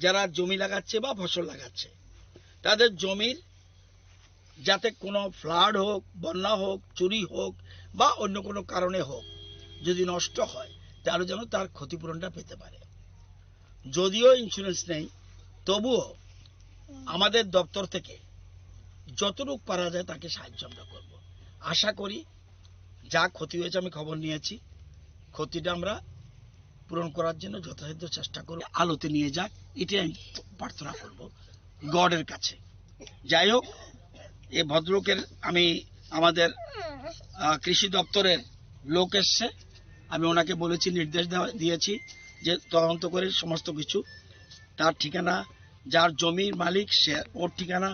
যারা জমি লাগাচ্ছে বা ফসল লাগাচ্ছে তাদের জমির যাতে কোনো ফ্লাড হোক, বন্যা হোক, চুরি হোক বা অন্য কোনো কারণে হোক, যদি নষ্ট হয় তাহলে যেন তার ক্ষতিপূরণটা পেতে পারে। যদিও ইন্স্যুরেন্স নেই, তবুও আমাদের দপ্তর থেকে যতটুকু পারা যায় তাকে সাহায্য আমরা করব। আশা করি যা ক্ষতি হয়েছে, আমি খবর নিয়েছি, ক্ষতিটা আমরা পূরণ করার জন্য যথাসাধ্য চেষ্টা করব। আলোতে নিয়ে যাক, এটাই আমি প্রার্থনা করব গডের কাছে। যাই হোক, এ ভদ্রলোকের আমি আমাদের কৃষি দপ্তরের লোক এসছে, আমি ওনাকে বলেছি, নির্দেশ দিয়েছি যে তদন্ত করে সমস্ত কিছু তার ঠিকানা, যার জমির মালিক সে ওর ঠিকানা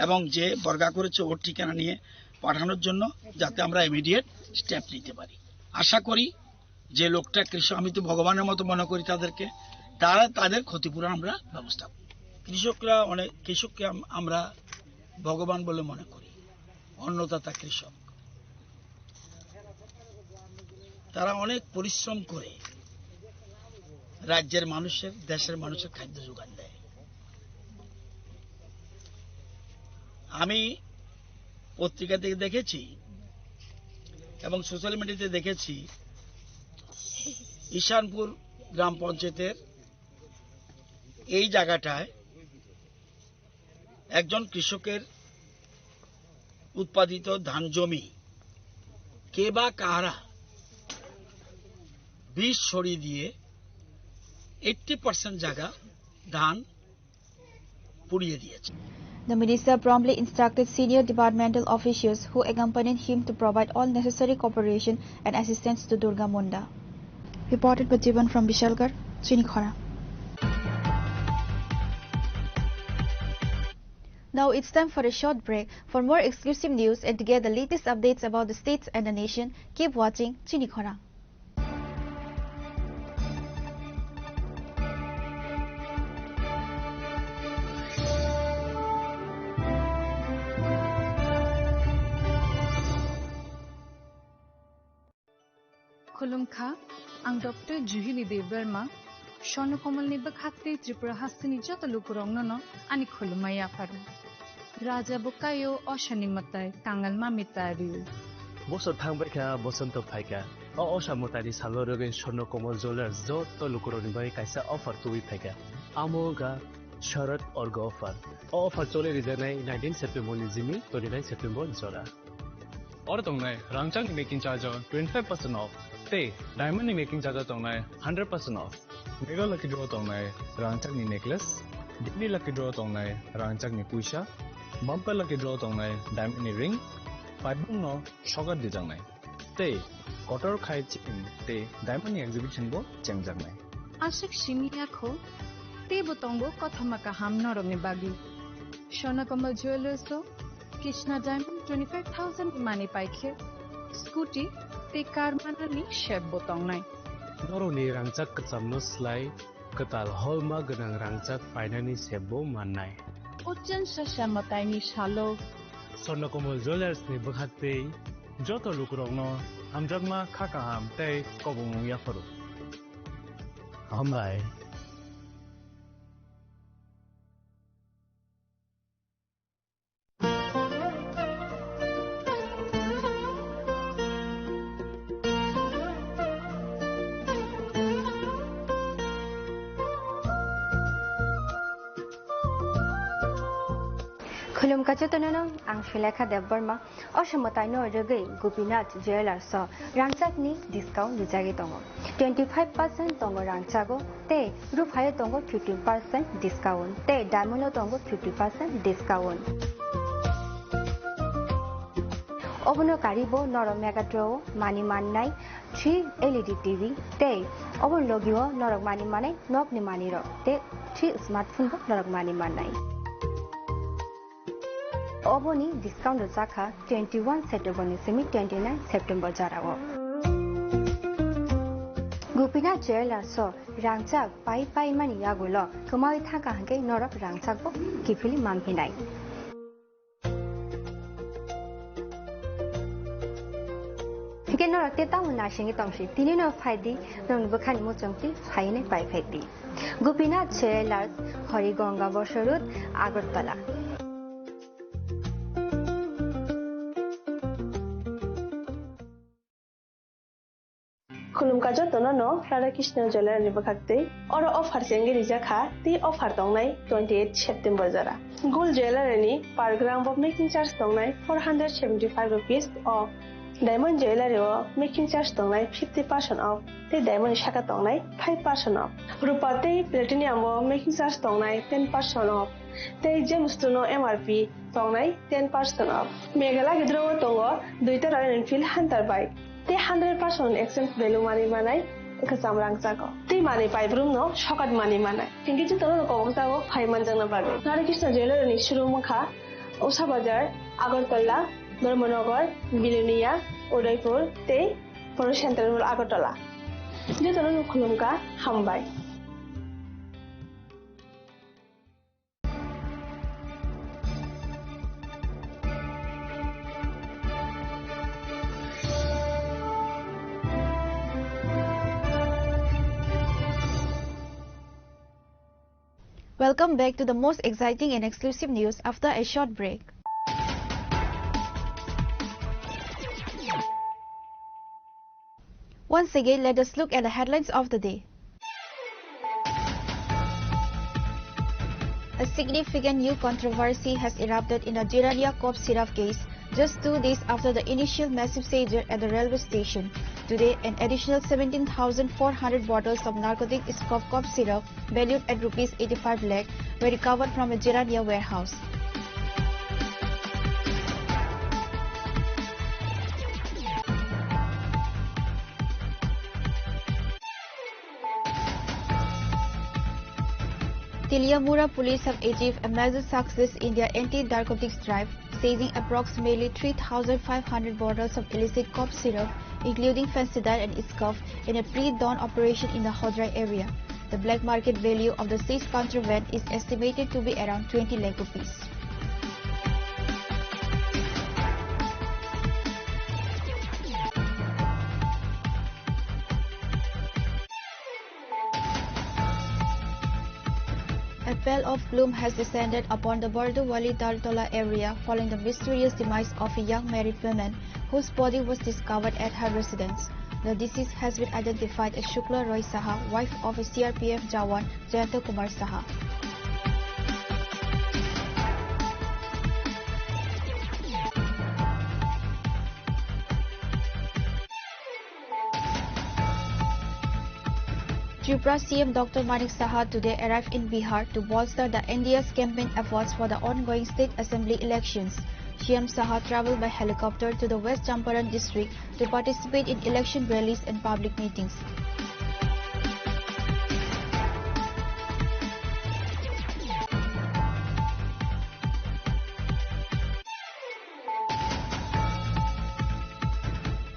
এবং যে বর্গা করেছে ওর ঠিকানা নিয়ে পাঠানোর জন্য, যাতে আমরা ইমিডিয়েট স্টেপ নিতে পারি। আশা করি যে লোকটা কৃষক, আমি তো ভগবানের মতো মনে করি তাদেরকে, তাদের ক্ষতিপূরণ আমরা ব্যবস্থা করি। কৃষককে আমরা ভগবান বলে মনে করি, অন্নদাতা কৃষক। তারা অনেক পরিশ্রম করে রাজ্যের মানুষের, দেশের মানুষের খাদ্য যোগান দেয়। আমি পত্রিকা থেকে দেখেছি এবং সোশ্যাল মিডিয়াতে দেখেছি, ঈশানপুর গ্রাম পঞ্চায়েতের এই জায়গাটায় একজন কৃষকের উৎপাদিত ধান জমি কে বা কারা বিষ ছড়িয়ে দিয়ে 80% জায়গা ধান পুড়িয়ে দিয়েছে। The minister promptly instructed senior departmental officials who accompanied him to provide all necessary cooperation and assistance to Durga Munda. Reported by Jivan from Vishalgarh, Chinikhara. Now it's time for a short break. For more exclusive news and to get the latest updates about the states and the nation, keep watching Chinikhara. Khulumkha, ang Dr. Juhili Deverma, Shono Komal ni Bakhate Tripura Hastini Jota Lukurongno, ani Khulumaya Faru. Raja Bukayo Oshani Matai, Kangal Mamitariu. Bosot Hambeka, Bosonto Paika, Osha Mutari Salorogan Shono Komal Zola, Zoto Lukuronibai Kaisa offer to Wipeka. Amoga, Sharat or Gofar. Offer Zole Rizane, 19 September Nizimi, 29 September Zola. Or Tongai, Rangchang making charge of 25% off. Tay, diamond making charge of 100% off. Mega lucky draw tongai, Rangchang ni necklace. Daily lucky draw tongai, Rangchang ni puisha. Bumper lucky draw tongai, diamond ni ring. 5 no, sugar di jangai. Tay, quarter khai chicken. Tay, diamond ni exhibition bo cheng jangai. Ashik Shimiya Ko, Tay Botongo Kotamaka Ham Norong Bagi. Shona Komal Jewelers do, Krishna Diamond 25,000 money paike. Scooty, Tay Karmana ni Shep Botongai. Noro ni Rangchak Katsamno Slai, Katal Holma Ganang Rangchak Finani Sebo Manai. Ujan Shashamatay ni Shalo. Sono Komal Jewelers ni Bakhate, Joto Lukurogno, Amjagma Kakaham, Tay Kobung Yafaru. Ambai. Khulumkha Chotonono, ang Shilekha Deborma, Oshamotai no Rege, Gopinath Jewelers, Rangchak ni discount Lijagi Tongo. 25% Tongo Rangchago, Te Rufaya Tongo 15% discount, Te Diamond Tongo 50% discount. Obono Karibo, Noro Megatro, Mani Manai, 3 LED TV, Te Obon Logio, Norok Mani Manai, Nok ni Maniro, Te 3 smartphone, Norok Mani Manai. Oboni discount Zaka 21 September Nisimi 29 September Jarago. Gopinath Jewelers so Rangchak Pai Mani Yagulo, Kumai Taka Hanke Norok Rangchako, Kipili Mampinai. Again, Norok Teta Munashing Tomshi, Tinino Fadi, non Bukani Mutumti, Haine Pai Feti. Gopinath Jewelers, Horigonga Bosharut, Agartala. Khulumkha Chotonono, Radhakrishna Jewelers ni Bakhate, Oro offer Sengi Rijaka, the offer Tongai 28 September Zara. Gold jewelry ni per gram of making charge Tongai 475 rupees off. Diamond jewelry making charge Tongai 50% off. The diamond shaka Tongai 5% off. Rupate platinum making charge Tongai 10% off. The gemstone MRP Tongai 10% off. Megala Gidro Tongo, Duita Royal Enfield Hunter bike. The 100% exchange value money manai, Kasam Rangchako. The money pipe room no, shocked money manai. Can get you to know Kosago, Paimanjana Bagi. Radhakrishna Jewelers ni Shurumukha, Osa Bazar, Agartala, Dharmanagar, Bilunia, Udaipur, Te, Poro Central Agartala. Jotono Khulumkha, Hambai. Welcome back to the most exciting and exclusive news after a short break. Once again, let us look at the headlines of the day. A significant new controversy has erupted in the Jirania cough syrup case just 2 days after the initial massive seizure at the railway station. Today, an additional 17,400 bottles of narcotic scope cough syrup valued at rupees 85 lakh were recovered from a Jirania warehouse. Tiliamura police have achieved a major success in their anti-narcotics drive, seizing approximately 3,500 bottles of illicit cough syrup, including Fansidar and Iscoff, in a pre-dawn operation in the Hodrai area. The black market value of the seized contraband is estimated to be around 20 lakh rupees. A pall of gloom has descended upon the Bardowali Daltola area following the mysterious demise of a young married woman whose body was discovered at her residence. The deceased has been identified as Shukla Roy Saha, wife of a CRPF Jawan Jayanta Kumar Saha. Tripura CM Dr. Manik Saha today arrived in Bihar to bolster the NDA's campaign efforts for the ongoing state assembly elections. CM Saha travelled by helicopter to the West Champaran district to participate in election rallies and public meetings.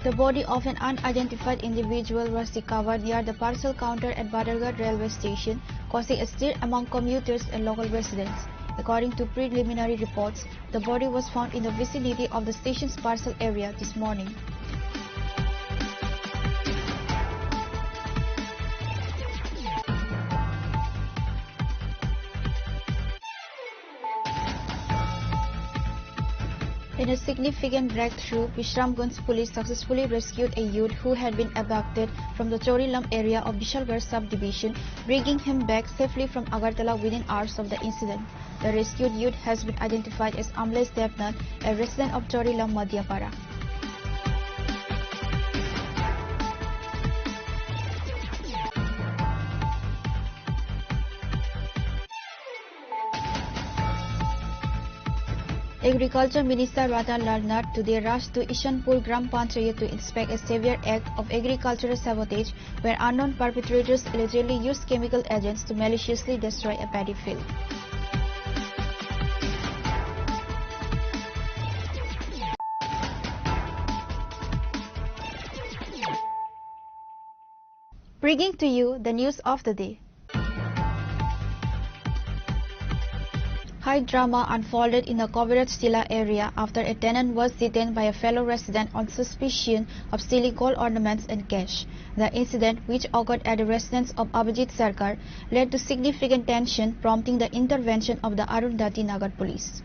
The body of an unidentified individual was recovered near the parcel counter at Badargarh railway station, causing a stir among commuters and local residents. According to preliminary reports, the body was found in the vicinity of the station's parcel area this morning. In a significant breakthrough, Vishramganj police successfully rescued a youth who had been abducted from the Chorilam area of Vishalgarh subdivision, bringing him back safely from Agartala within hours of the incident. The rescued youth has been identified as Amlesh Devnath, a resident of Chorilam, Madhyapara. Agriculture Minister Ratan Lal Nath today rushed to Ishanpur Gram Panchayat to inspect a severe act of agricultural sabotage where unknown perpetrators allegedly used chemical agents to maliciously destroy a paddy field. Bringing to you the news of the day. High drama unfolded in the Koviraj Tila area after a tenant was detained by a fellow resident on suspicion of stealing gold ornaments and cash. The incident, which occurred at the residence of Abhijit Sarkar, led to significant tension, prompting the intervention of the Arundhati Nagar police.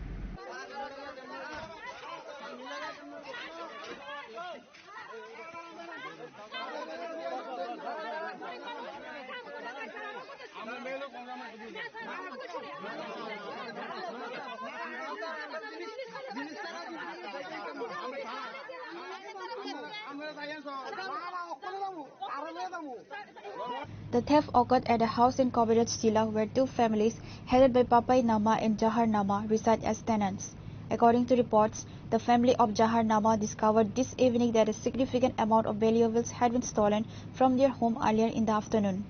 The theft occurred at a house in Koviraj Tila where two families headed by Papai Nama and Jahar Nama reside as tenants. According to reports, the family of Jahar Nama discovered this evening that a significant amount of valuables had been stolen from their home earlier in the afternoon.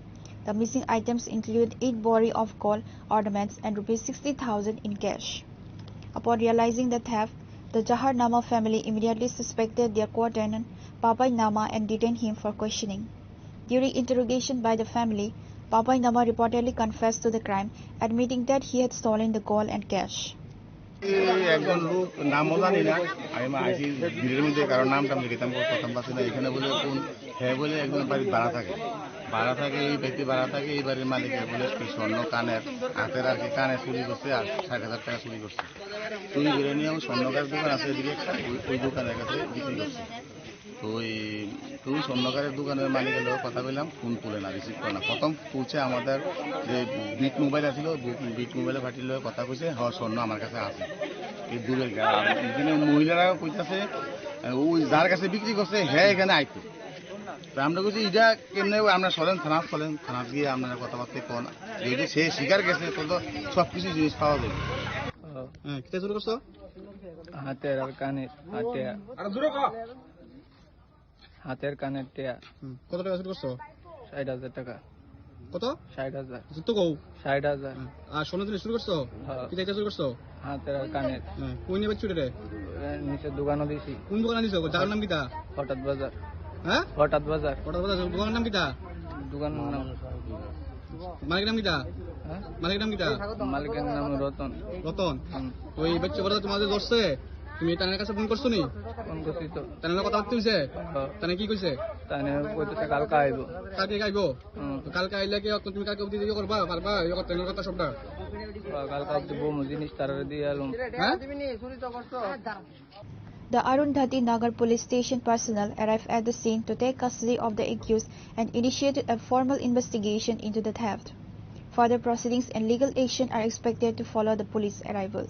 The missing items include 8 bori of gold ornaments and rupees 60,000 in cash. Upon realizing the theft, the Jahar Nama family immediately suspected their co-tenant Papai Nama and detained him for questioning. During interrogation by the family, Papai Nama reportedly confessed to the crime, admitting that he had stolen the gold and cash. একজন লোক নামও জানি না আমি আইসি ভিড়ের মধ্যে কারো নামটা লিখিতাম প্রথম পাচ্ছি না এখানে বলে কোন হ্যাঁ বলে একজন বাড়ির ভাড়া থাকে এই ব্যক্তি ভাড়া থাকে এই বাড়ির মালিকের বলে স্বর্ণ কানের হাতের আর কি কানে চুরি করছে আর 60,000 টাকা চুরি করছে চুরি করে নিয়ে আমি স্বর্ণকার দোকান আছে এদিকে ওই দোকানের কাছে বিক্রি করছি তো ওই স্বর্ণকারের দোকানের মালিকের লোক কথা বললাম ফোন তুলে না রিসিভ করে না প্রথম তুলছে আমাদের যে বিট মোবাইল আছিল বিট মোবাইলে ফাটির লোক কথা কইছে হ্যাঁ স্বর্ণ আমার কাছে আছে এই দূরের এখানে মহিলারা কইতাছে ওই যার কাছে বিক্রি করছে হ্যাঁ এখানে আইতো আমরা কিছু এটা কেমনে আমরা চলেন থানা গিয়ে আপনারা কথাবার্তা কোন যদি সে শিকার গেছে তো সব কিছু জিনিস পাওয়া যাবে। হ্যাঁ কিটা শুরু করছো? হাতের আর কানের হাতের কানের টিয়া। কত টাকা শুরু করছো? 60,000 টাকা। কত? 60,000। তো কও 60,000। আর সোনা দিলে শুরু করছো? কিটা শুরু করছো? হাতের আর কানের। কোন নেবে চুরে? নিচে দোকানও দিছি। কোন দোকানে দিছো? জায়গার নাম কিটা? হঠাৎ বাজার। হ্যাঁ হঠাৎ বাজার। দোকানের নাম কিটা? দোকানের নাম মালিকের নাম কিটা? মালিকের নাম কিটা? মালিকের নাম রতন। রতন। ওই বাচ্চা বড় তোমাদের ধরছে, তুমি তানের কাছে ফোন করছো নি? ফোন করছি তো। তানের কথা বলতে হইছে? তানে কি কইছে? তানে কইতেছে কালকে আইব। কালকে আইবো? কালকে আইলে কি তুমি কালকে অবধি দিও করবা? পারবা এই তানের কথা সবটা? কালকে অবধি বউ জিনিস তারে দিয়ে আলুম। হ্যাঁ The Arundhati Nagar police station personnel arrived at the scene to take custody of the accused and initiated a formal investigation into the theft. Further proceedings and legal action are expected to follow the police arrival.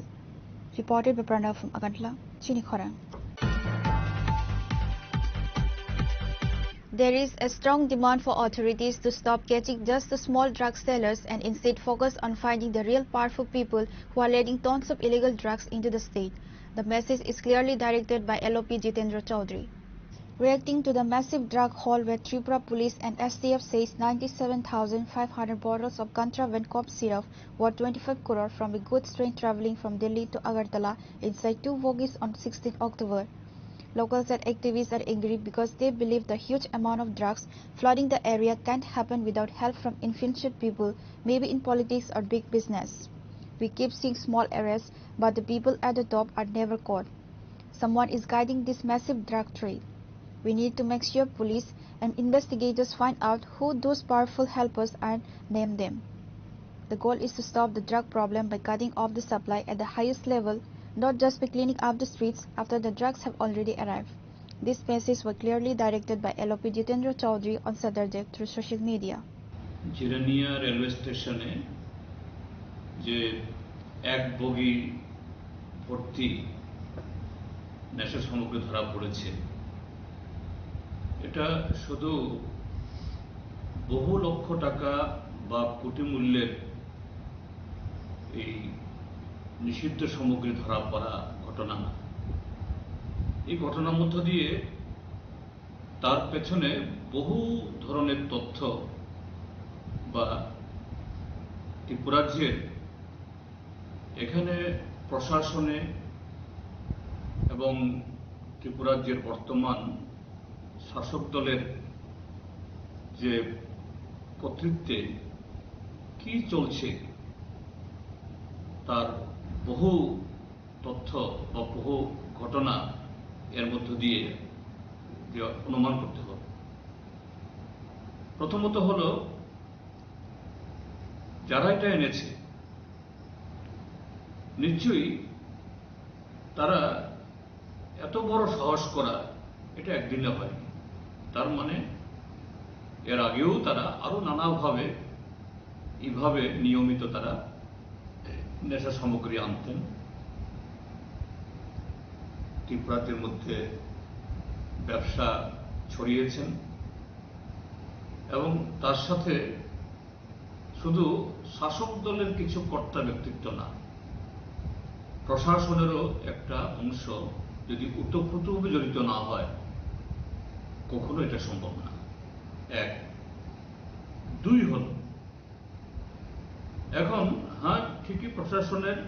Reported by Pranav from Agantla, Chinikhorang. There is a strong demand for authorities to stop catching just the small drug sellers and instead focus on finding the real powerful people who are letting tons of illegal drugs into the state. The message is clearly directed by LOP Jitendra Chaudhary. Reacting to the massive drug haul where Tripura police and STF says 97,500 bottles of contraband cough syrup worth 25 crore from a goods train travelling from Delhi to Agartala inside two bogies on 16 October. Locals and activists are angry because they believe the huge amount of drugs flooding the area can't happen without help from influential people, maybe in politics or big business. We keep seeing small arrests, but the people at the top are never caught. Someone is guiding this massive drug trade. We need to make sure police and investigators find out who those powerful helpers are and name them. The goal is to stop the drug problem by cutting off the supply at the highest level, not just by cleaning up the streets after the drugs have already arrived. These messages were clearly directed by LOP Jitendra Chaudhary on Saturday through social media. Jirania railway স্টেশনে যে এক বগি ভর্তি নেশা সামগ্রী ধরা পড়েছে, এটা শুধু বহু লক্ষ টাকা বা কোটি মূল্যের এই নিষিদ্ধ সামগ্রী ধরা পড়া ঘটনা না। এই ঘটনার মধ্য দিয়ে তার পেছনে বহু ধরনের তথ্য বা ত্রিপুরাজ্যের এখানে প্রশাসনে এবং ত্রিপুরাজ্যের বর্তমান শাসক দলের যে কর্তৃত্বে কি চলছে তার বহু তথ্য বা বহু ঘটনা এর মধ্য দিয়ে অনুমান করতে হবে। প্রথমত হলো, যারা এটা এনেছে নিশ্চয়ই তারা এত বড় সাহস করা এটা একদিনে হয়নি। তার মানে এর আগেও তারা আরো নানাভাবে এইভাবে নিয়মিত তারা নেশা সামগ্রী আনতেন, ত্রিপুরাদের মধ্যে ব্যবসা ছড়িয়েছেন এবং তার সাথে শুধু শাসক দলের কিছু কর্তা ব্যক্তিত্ব না, প্রশাসনেরও একটা অংশ যদি ওতপ্রোতভাবে জড়িত না হয় কখনো এটা সম্ভব না। এক। দুই হল, এখন হ্যাঁ ঠিকই প্রশাসনের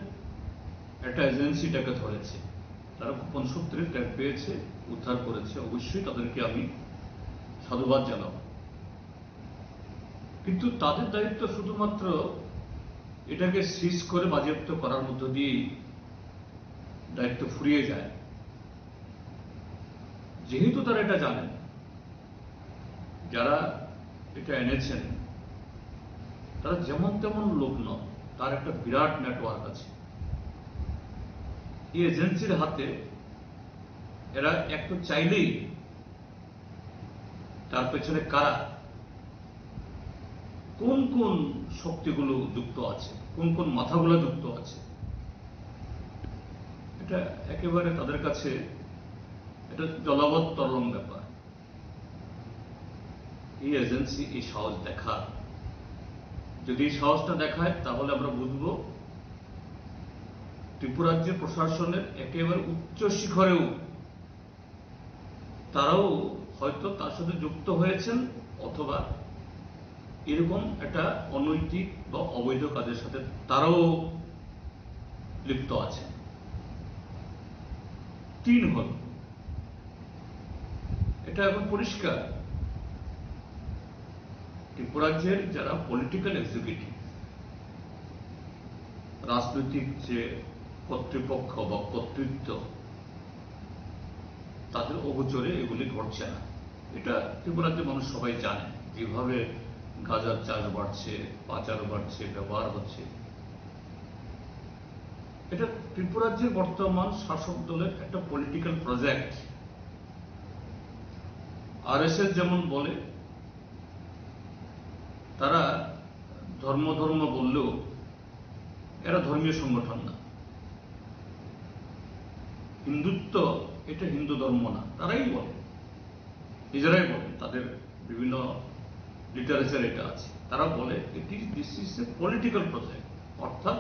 একটা এজেন্সিটাকে ধরেছে, তারা গোপন সূত্রে ট্যাগ পেয়েছে, উদ্ধার করেছে, অবশ্যই তাদেরকে আমি সাধুবাদ জানাব। কিন্তু তাদের দায়িত্ব শুধুমাত্র এটাকে সিজ করে বাজেয়াপ্ত করার মধ্য দিয়েই দায়িত্ব ফুরিয়ে যায়। যেহেতু তারা এটা জানেন, যারা এটা এনেছেন তারা যেমন তেমন লোক নয়, তার একটা বিরাট নেটওয়ার্ক আছে। এই এজেন্সির হাতে এরা একটু চাইলেই তার পেছনে কারা, কোন কোন শক্তিগুলো যুক্ত আছে, কোন কোন মাথাগুলো যুক্ত আছে, এটা একেবারে তাদের কাছে এটা জলাবদ্ধ তরল ব্যাপার। এই এজেন্সি এই সাহস দেখা, যদি এই সাহসটা দেখায় তাহলে আমরা বুঝব ত্রিপুরা রাজ্যের প্রশাসনের একেবারে উচ্চ শিখরেও তারাও হয়তো তার সাথে যুক্ত হয়েছেন অথবা এরকম একটা অনৈতিক বা অবৈধ কাজের সাথে তারাও লিপ্ত আছে। 3 হল, এটা এখন পরিষ্কার ত্রিপুরা রাজ্যের যারা পলিটিক্যাল এক্সিকিউটিভ, রাজনৈতিক যে কর্তৃপক্ষ বা কর্তৃত্ব, তাদের অগোচরে এগুলি ঘটছে না। এটা ত্রিপুরা রাজ্যের মানুষ সবাই জানে, যেভাবে গাঁজার চাষ বাড়ছে, পাচার বাড়ছে, ব্যবহার হচ্ছে, এটা ত্রিপুরা রাজ্যের বর্তমান শাসক দলের একটা পলিটিক্যাল প্রজেক্ট। আরএসএস যেমন বলে, তারা ধর্ম বললেও এরা ধর্মীয় সংগঠন না, হিন্দুত্ব এটা হিন্দু ধর্ম না, তারাই বলে, নিজেরাই বলে, তাদের বিভিন্ন লিটারেচার এটা আছে, তারা বলে this is a political project, অর্থাৎ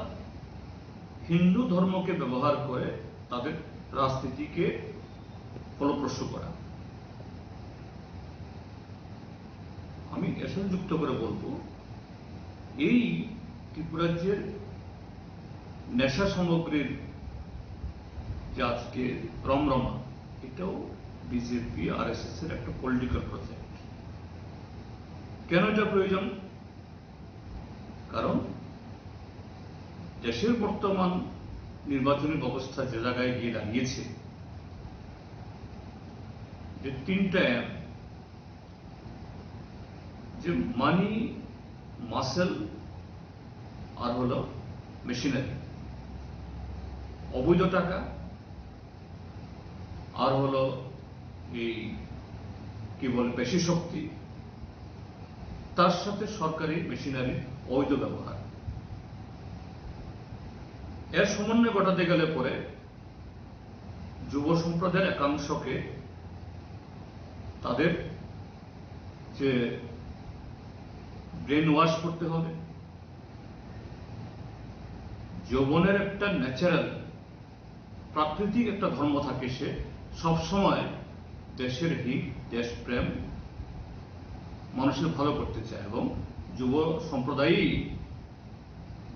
হিন্দু ধর্মকে ব্যবহার করে তাদের রাজনীতিকে ফলপ্রসূ করা। আমি এর সাথে যুক্ত করে বলবো, এই ত্রিপুরা রাজ্যের নেশা সামগ্রীর যে আজকে রমরমা, এটাও বিজেপি আরএসএস এর একটা পলিটিক্যাল প্রজেক্ট। কেন এটা প্রয়োজন? কারণ দেশের বর্তমান নির্বাচনী ব্যবস্থা যে জায়গায় গিয়ে দাঁড়িয়েছে, যে 3টা যে মানি, মাসেল আর হলো মেশিনারি, অবৈধ টাকা আর হলো এই কি বলে পেশি শক্তি, তার সাথে সরকারি মেশিনারির অবৈধ ব্যবহার, এর সমন্বয় ঘটাতে গেলে পরে যুব সম্প্রদায়ের একাংশকে তাদের যে ব্রেন ওয়াশ করতে হবে। যৌবনের একটা ন্যাচারাল প্রাকৃতিক একটা ধর্ম থাকে, সে সবসময় দেশের হিত, দেশপ্রেম, মানুষের ভালো করতে চায়, এবং যুব সম্প্রদায়ই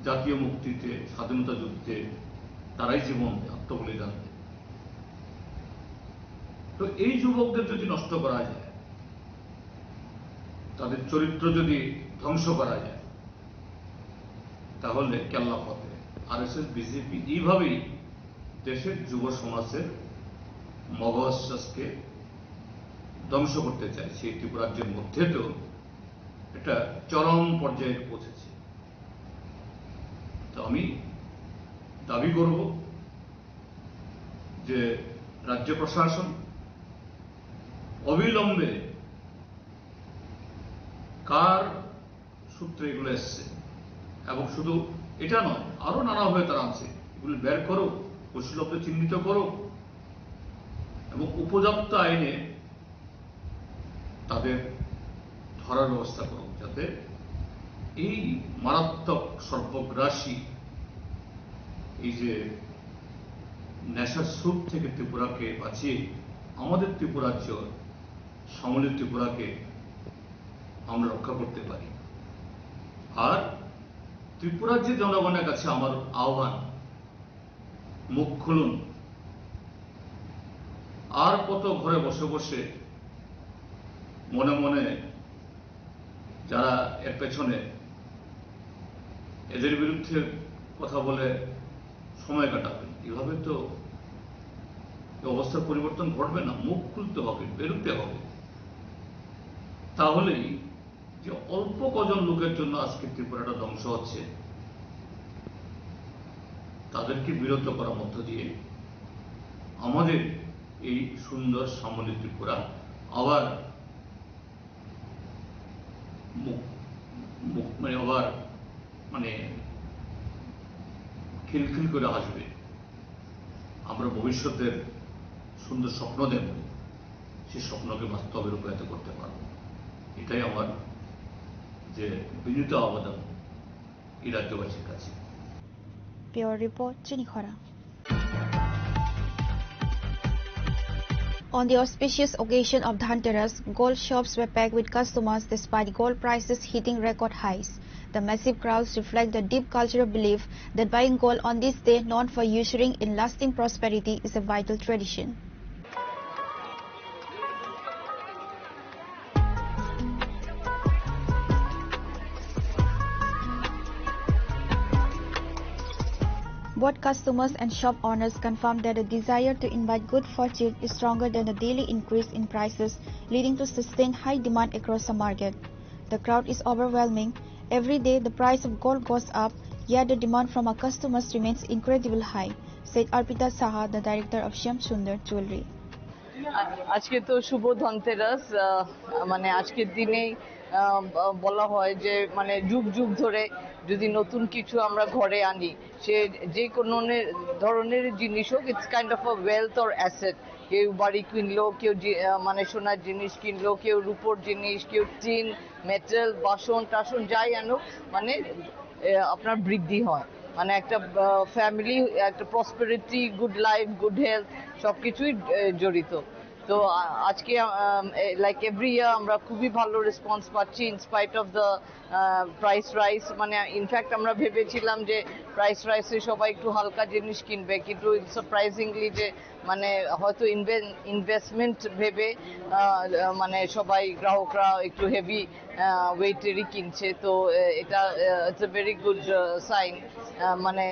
জাতীয় মুক্তিতে, স্বাধীনতা যুদ্ধে তারাই জীবন দেয়, আত্মবলিদান দেয়। তো এই যুবকদের যদি নষ্ট করা যায়, তাদের চরিত্র যদি ধ্বংস করা যায়, তাহলে কেল্লা পথে আরএসএস বিজেপি এইভাবেই দেশের যুব সমাজের মগজকে ধ্বংস করতে চায়। সেই ত্রিপুরা রাজ্যের মধ্যে তো এটা চরম পর্যায়ে পৌঁছেছে। তো আমি দাবি করব যে রাজ্য প্রশাসন অবিলম্বে কার সূত্রে এগুলো এসছে, এবং শুধু এটা নয়, আরো নানাভাবে তারা আছে, এগুলো বের করো, কুশলভকে চিহ্নিত করো এবং উপযুক্ত আইনে তাদের ধরার ব্যবস্থা করো, যাতে এই মারাত্মক সর্বগ্রাসী এই যে নেশার স্রোত থেকে ত্রিপুরাকে বাঁচিয়ে আমাদের ত্রিপুরা রাজ্য, সমলিত ত্রিপুরাকে আমরা রক্ষা করতে পারি। আর ত্রিপুরা রাজ্যের জনগণের কাছে আমার আহ্বান, মুখ খুলুন। আর কত ঘরে বসে বসে মনে মনে যারা এর পেছনে, এদের বিরুদ্ধে কথা বলে সময় কাটাবে, এভাবে তো অবস্থার পরিবর্তন ঘটবে না। মুখ খুলতে হবে, বেরোতে হবে, তাহলেই যে অল্প কজন লোকের জন্য আজকে ত্রিপুরাটা ধ্বংস হচ্ছে, তাদেরকে বিরত করার মধ্য দিয়ে আমাদের এই সুন্দর সামলিক ত্রিপুরা আবার মানে খিলখিল করে আসবে। আমরা ভবিষ্যতের সুন্দর স্বপ্ন দেব, সেই স্বপ্নকে বাস্তবে রূপায়িত করতে পারব। এটাই আমার যে বিনীত আবেদন এই রাজ্যবাসীর কাছে। Bureau Report, Chinikhara. On the auspicious occasion of Dhanteras, gold shops were packed with customers despite gold prices hitting record highs. The massive crowds reflect the deep cultural belief that buying gold on this day, known for ushering in lasting prosperity, is a vital tradition. Both customers and shop owners confirmed that the desire to invite good fortune is stronger than the daily increase in prices, leading to sustained high demand across the market. The crowd is overwhelming. Every day the price of gold goes up, yet the demand from our customers remains incredibly high, said Arpita Saha, the director of Shyam Sundar Jewelry. আজকে তো শুভ ধনতেরাস, মানে আজকের দিনেই বলা হয় যে মানে যুগ যুগ ধরে যদি নতুন কিছু আমরা ঘরে আনি, সে যে কোনো ধরনের জিনিস হোক, it's kind of a wealth or asset. কেউ বাড়ি কিনলো, কেউ মানে সোনার জিনিস কিনলো, কেউ রূপোর জিনিস, কেউ টিন, মেটাল, বাসন টাসন যাই আনুক, মানে আপনার বৃদ্ধি হয়, মানে একটা ফ্যামিলি, একটা prosperity, good life, good health সবকিছুই জড়িত। তো আজকে লাইক এভরি ইয়ার আমরা খুবই ভালো রেসপন্স পাচ্ছি in spite of the price rice. মানে ইনফ্যাক্ট আমরা ভেবেছিলাম যে প্রাইস রাইসে সবাই একটু হালকা জিনিস কিনবে, কিন্তু সারপ্রাইজিংলি যে মানে হয়তো ইনভেস্টমেন্ট ভেবে মানে সবাই গ্রাহকরা একটু হেভি ওয়েটেরই কিনছে। তো এটা it's a very good sign. মানে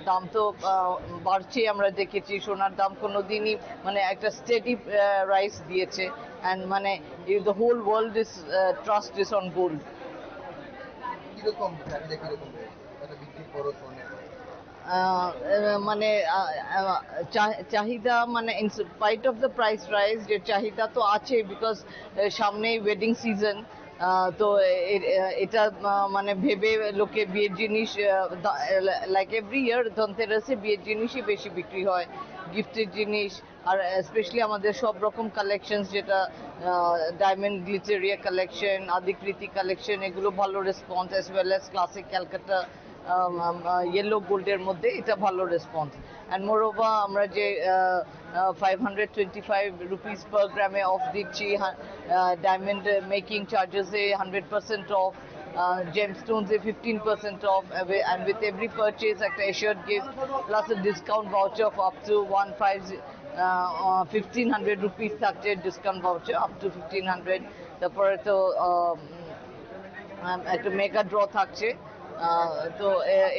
দাম তো বাড়ছে, আমরা দেখেছি সোনার দাম কোনো দিনই মানে একটা স্টেডি রাইস দিয়েছে, অ্যান্ড মানে the whole world is trust is on gold. মানে চাহিদা মানে in spite of the price rise, যে চাহিদা তো আছে বিকজ সামনেই ওয়েডিং সিজন। তো এটা মানে ভেবে লোকে বিয়ের জিনিস, লাইক এভরি ইয়ার ধনতেরাসে বিয়ের জিনিসই বেশি বিক্রি হয়, গিফটের জিনিস, আর স্পেশালি আমাদের সব রকম কালেকশনস, যেটা ডায়মন্ড গ্লিটেরিয়া কালেকশন, আদিকৃতি কালেকশন, এগুলো ভালো response, as well as classic Calcutta yellow গোল্ডের মধ্যে এটা ভালো রেসপন্স। অ্যান্ড মোরওভার আমরা যে 525 রুপিস পার গ্রামে অফ দিচ্ছি, ডায়মন্ড মেকিং চার্জেসে 100% off, gemstones 15% off, and with every purchase একটা assured gift plus a discount voucher of up to 1500 rupees থাকছে, discount voucher up to 1500। তারপরে তো একটা মেগা ড্র থাকছে। তো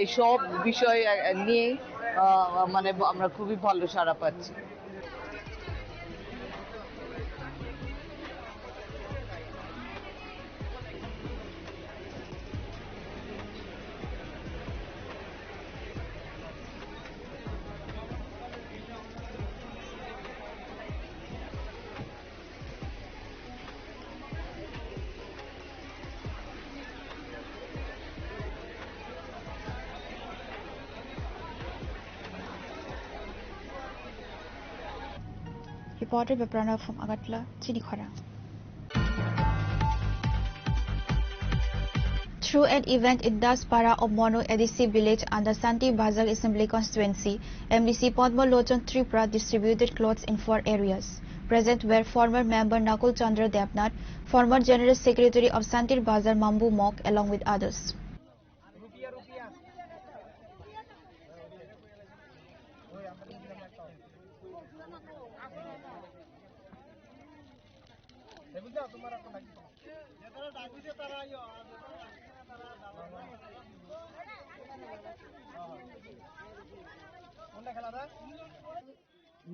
এই সব বিষয় নিয়ে মানে আমরা খুবই ভালো সাড়া পাচ্ছি। Reported by Pranav from Agatla, Chinikhara. Through an event in Daspara of Mono Edisi village under Santi Bazar Assembly constituency, MDC Padma Lochon Tripura distributed clothes in 4 areas. Present were former member Nakul Chandra Devnath, former General Secretary of Santir Bazar Mambu Mok, along with others.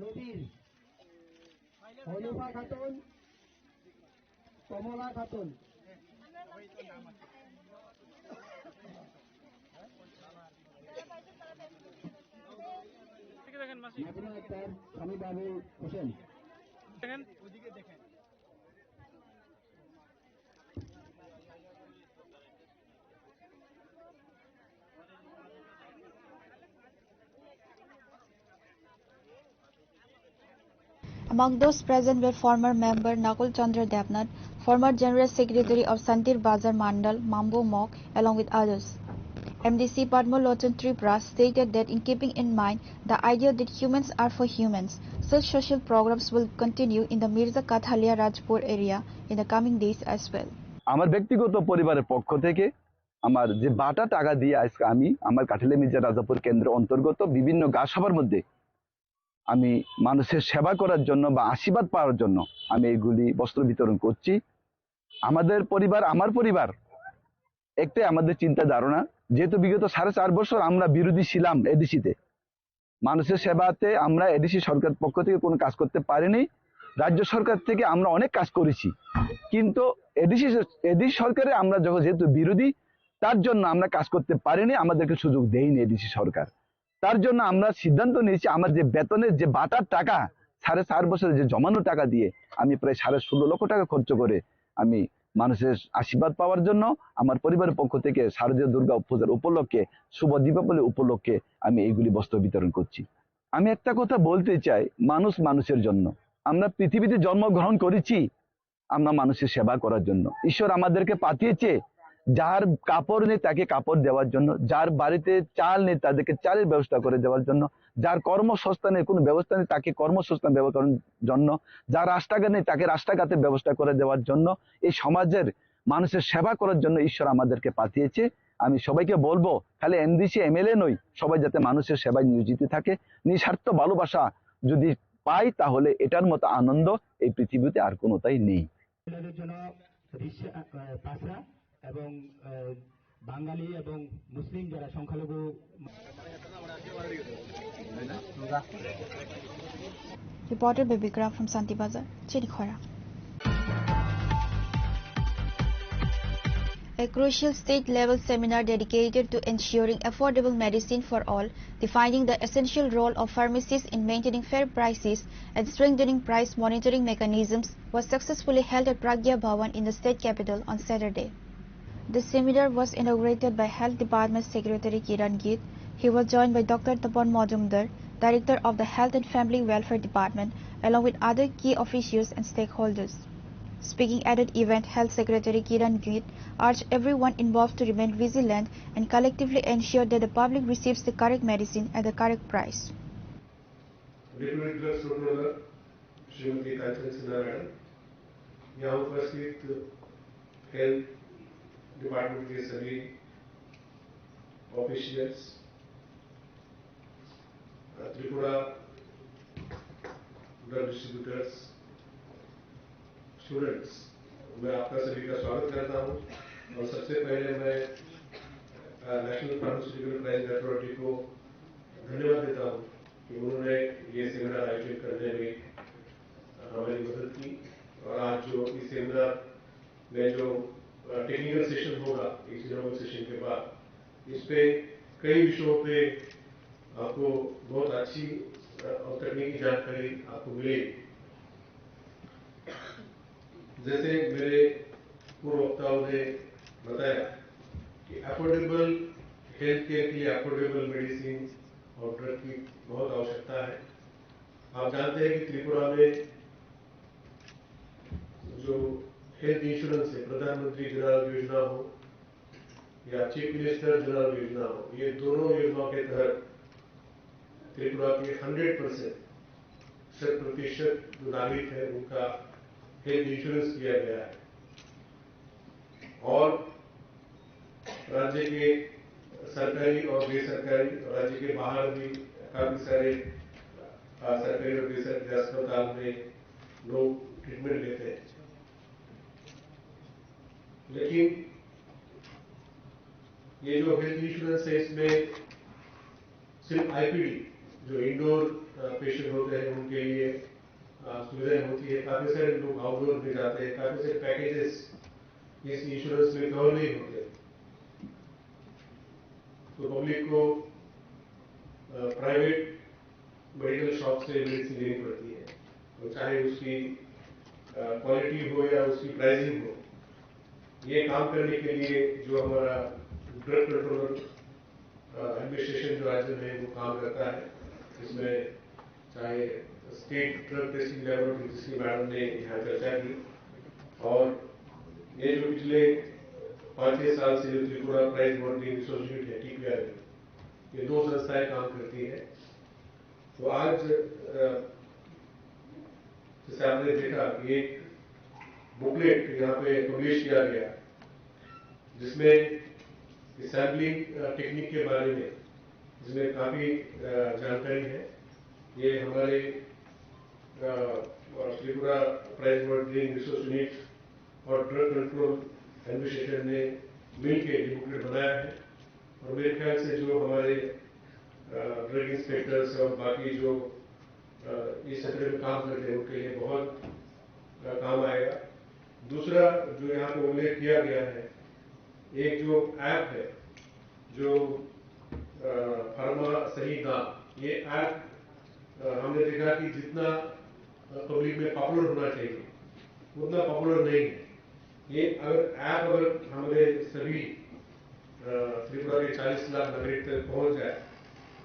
নদীর হনুফা খাতুন, কমলা খাতুন, স্বামী বাবু Hossain. Among those present were former member Nakul Chandra Devnath, former General Secretary of Santir Bazar Mandal, Mambo Mok, along with others. MDC Padmalochon Tripura stated that in keeping in mind the idea that humans are for humans, such social programs will continue in the Mirza Kathalia Rajpur area in the coming days as well. আমার ব্যক্তিগত পরিবারের পক্ষ থেকে আমার যে বাটা টাকা দিয়ে আজকে আমি আমার কাঠালিয়া মির্জা রাজাপুর কেন্দ্রের অন্তর্গত বিভিন্ন গাছসভার মধ্যে আমি মানুষের সেবা করার জন্য বা আশীর্বাদ পাওয়ার জন্য আমি এইগুলি বস্ত্র বিতরণ করছি। আমাদের পরিবার, আমার পরিবার একটাই আমাদের চিন্তা ধারণা, যেহেতু বিগত 4.5 বছর আমরা বিরোধী ছিলাম এডিসিতে, মানুষের সেবাতে আমরা এডিসি সরকার পক্ষ থেকে কোনো কাজ করতে পারিনি। রাজ্য সরকার থেকে আমরা অনেক কাজ করেছি, কিন্তু এডিসি সরকারে আমরা যেহেতু বিরোধী, তার জন্য আমরা কাজ করতে পারিনি, আমাদেরকে সুযোগ দেয়নি এডিসি সরকার। তার জন্য আমরা সিদ্ধান্ত নিয়েছি আমার যে বেতনের যে বাটার টাকা 4.5 বছরের যে জমানো টাকা দিয়ে আমি প্রায় 16.5 লক্ষ টাকা খরচ করে আমি মানুষের আশীর্বাদ পাওয়ার জন্য আমার পরিবারের পক্ষ থেকে শারদীয় দুর্গা পূজার উপলক্ষে, শুভ দীপাবলি উপলক্ষে আমি এইগুলি বস্ত্র বিতরণ করছি। আমি একটা কথা বলতে চাই, মানুষ মানুষের জন্য। আমরা পৃথিবীতে জন্মগ্রহণ করেছি আমরা মানুষের সেবা করার জন্য। ঈশ্বর আমাদেরকে পাঠিয়েছে যার কাপড় নেই তাকে কাপড় দেওয়ার জন্য, যার বাড়িতে চাল নেই তাদেরকে চালের ব্যবস্থা করে দেওয়ার জন্য, যার কর্মসংস্থানের কোনো ব্যবস্থা নেই তাকে কর্মসংস্থান ব্যবস্থা করার জন্য, যার রাস্তাঘাট নেই তাকে রাস্তাঘাটের ব্যবস্থা করে দেওয়ার জন্য, এই সমাজের মানুষের সেবা করার জন্য ঈশ্বর আমাদেরকে পাঠিয়েছে। আমি সবাইকে বলবো, খালি এমডিসি এমএলএ নই, সবাই যাতে মানুষের সেবায় নিয়োজিত থাকে। নিঃস্বার্থ ভালোবাসা যদি পাই তাহলে এটার মতো আনন্দ এই পৃথিবীতে আর কোনোটাই নেই। এবং বাঙালি এবং মুসলিম যারা সংখ্যালঘু Reported by Bikram from Santi Bazar, Chirikhora. A crucial state-level seminar dedicated to ensuring affordable medicine for all, defining the essential role of pharmacies in maintaining fair prices and strengthening price monitoring mechanisms, was successfully held at Pragya Bhavan in the state capital on Saturday. The seminar was inaugurated by Health Department Secretary Kiran Git. He was joined by Dr. Tapan Majumdar, Director of the Health and Family Welfare Department, along with other key officials and stakeholders. Speaking at an event, Health Secretary Kiran Git urged everyone involved to remain vigilant and collectively ensure that the public receives the correct medicine at the correct price. Shrimati Kanchan Sinha madam, यहाँ उपस्थित health department के सभी officials, Tripura drug distributors, students, मैं आपका सभी का स्वागत करता हूं। और सबसे पहले मैं नेशनल फार्मास्यूटिकल प्राइस अथॉरिटी को धन्यवाद देता हूं कि उन्होंने ये सेमिनार आयोजित करने में हमारी मदद की। और आज जो इस सेमिनार में जो टेक्निकल सेशन होगा इस जनरल सेशन के बाद, इस पे कई विषयों पे आपको बहुत अच्छी और तकनीकी जानकारी आपको मिलेगी। जैसे मेरे पूर्व वक्ताओं ने बताया कि अफोर्डेबल हेल्थ केयर के लिए अफोर्डेबल मेडिसिन और ड्रग की बहुत आवश्यकता है। आप जानते हैं कि त्रिपुरा में जो हेल्थ इंश्योरेंस है, प्रधानमंत्री जन आरोग्य योजना हो या चीफ मिनिस्टर जन आरोग्य योजना हो, ये दोनों योजनाओं के तहत त्रिपुरा के 100% जो नागरिक है उनका हेल्थ इंश्योरेंस किया गया है। और राज्य के सरकारी और बेसरकारी, राज्य के बाहर भी काफी सारे सरकारी और बेसरकारी अस्पताल में लोग ट्रीटमेंट लेते हैं। लेकिन ये जो हेल्थ इंश्योरेंस है इसमें सिर्फ आईपीडी जो इंडोर पेशेंट होते हैं उनके लिए सुविधाएं होती है। काफी सारे लोग आउटडोर में जाते हैं, काफी सारे पैकेजेस इस इंश्योरेंस में कवर नहीं होते। तो पब्लिक को प्राइवेट मेडिकल शॉप से मेडिसिन लेनी पड़ती है, तो चाहे उसकी क्वालिटी हो या उसकी प्राइसिंग हो। ये काम करने के लिए जो हमारा ड्रग कंट्रोलर एडमिनिस्ट्रेशन जो राज्य में वो काम करता है, इसमें चाहे स्टेट ड्रग टेस्टिंग लेबोरेटरी जिसकी मैडम ने यहाँ चर्चा की, और ये जो पिछले 5-6 साल से जो त्रिपुरा प्राइज मॉनिटरिंग एसोसिएशन है TPR, ये 2 संस्थाएं काम करती हैं। तो आज जैसे आपने देखा कि एक बुकलेट यहाँ पे पब्लिश किया गया जिसमें सैम्पलिंग टेक्निक के बारे में, जिसमें काफ़ी जानकारी है। ये हमारे Tripura price monitoring resource unit और ड्रग कंट्रोल एडमिनिस्ट्रेशन ने मिलकर ये बुकलेट बनाया है। और मेरे ख्याल से जो हमारे ड्रग इंस्पेक्टर्स और बाकी जो इस क्षेत्र में काम करते हैं उनके लिए बहुत काम आएगा। दूसरा जो यहाँ पे उल्लेख किया गया है, एक जो ऐप है जो फार्मा सही दाम, ये ऐप हमने देखा कि जितना पब्लिक में पॉपुलर होना चाहिए उतना पॉपुलर नहीं है। ये अगर हमारे सभी त्रिपुरा के 40 लाख नागरिक तक पहुंच जाए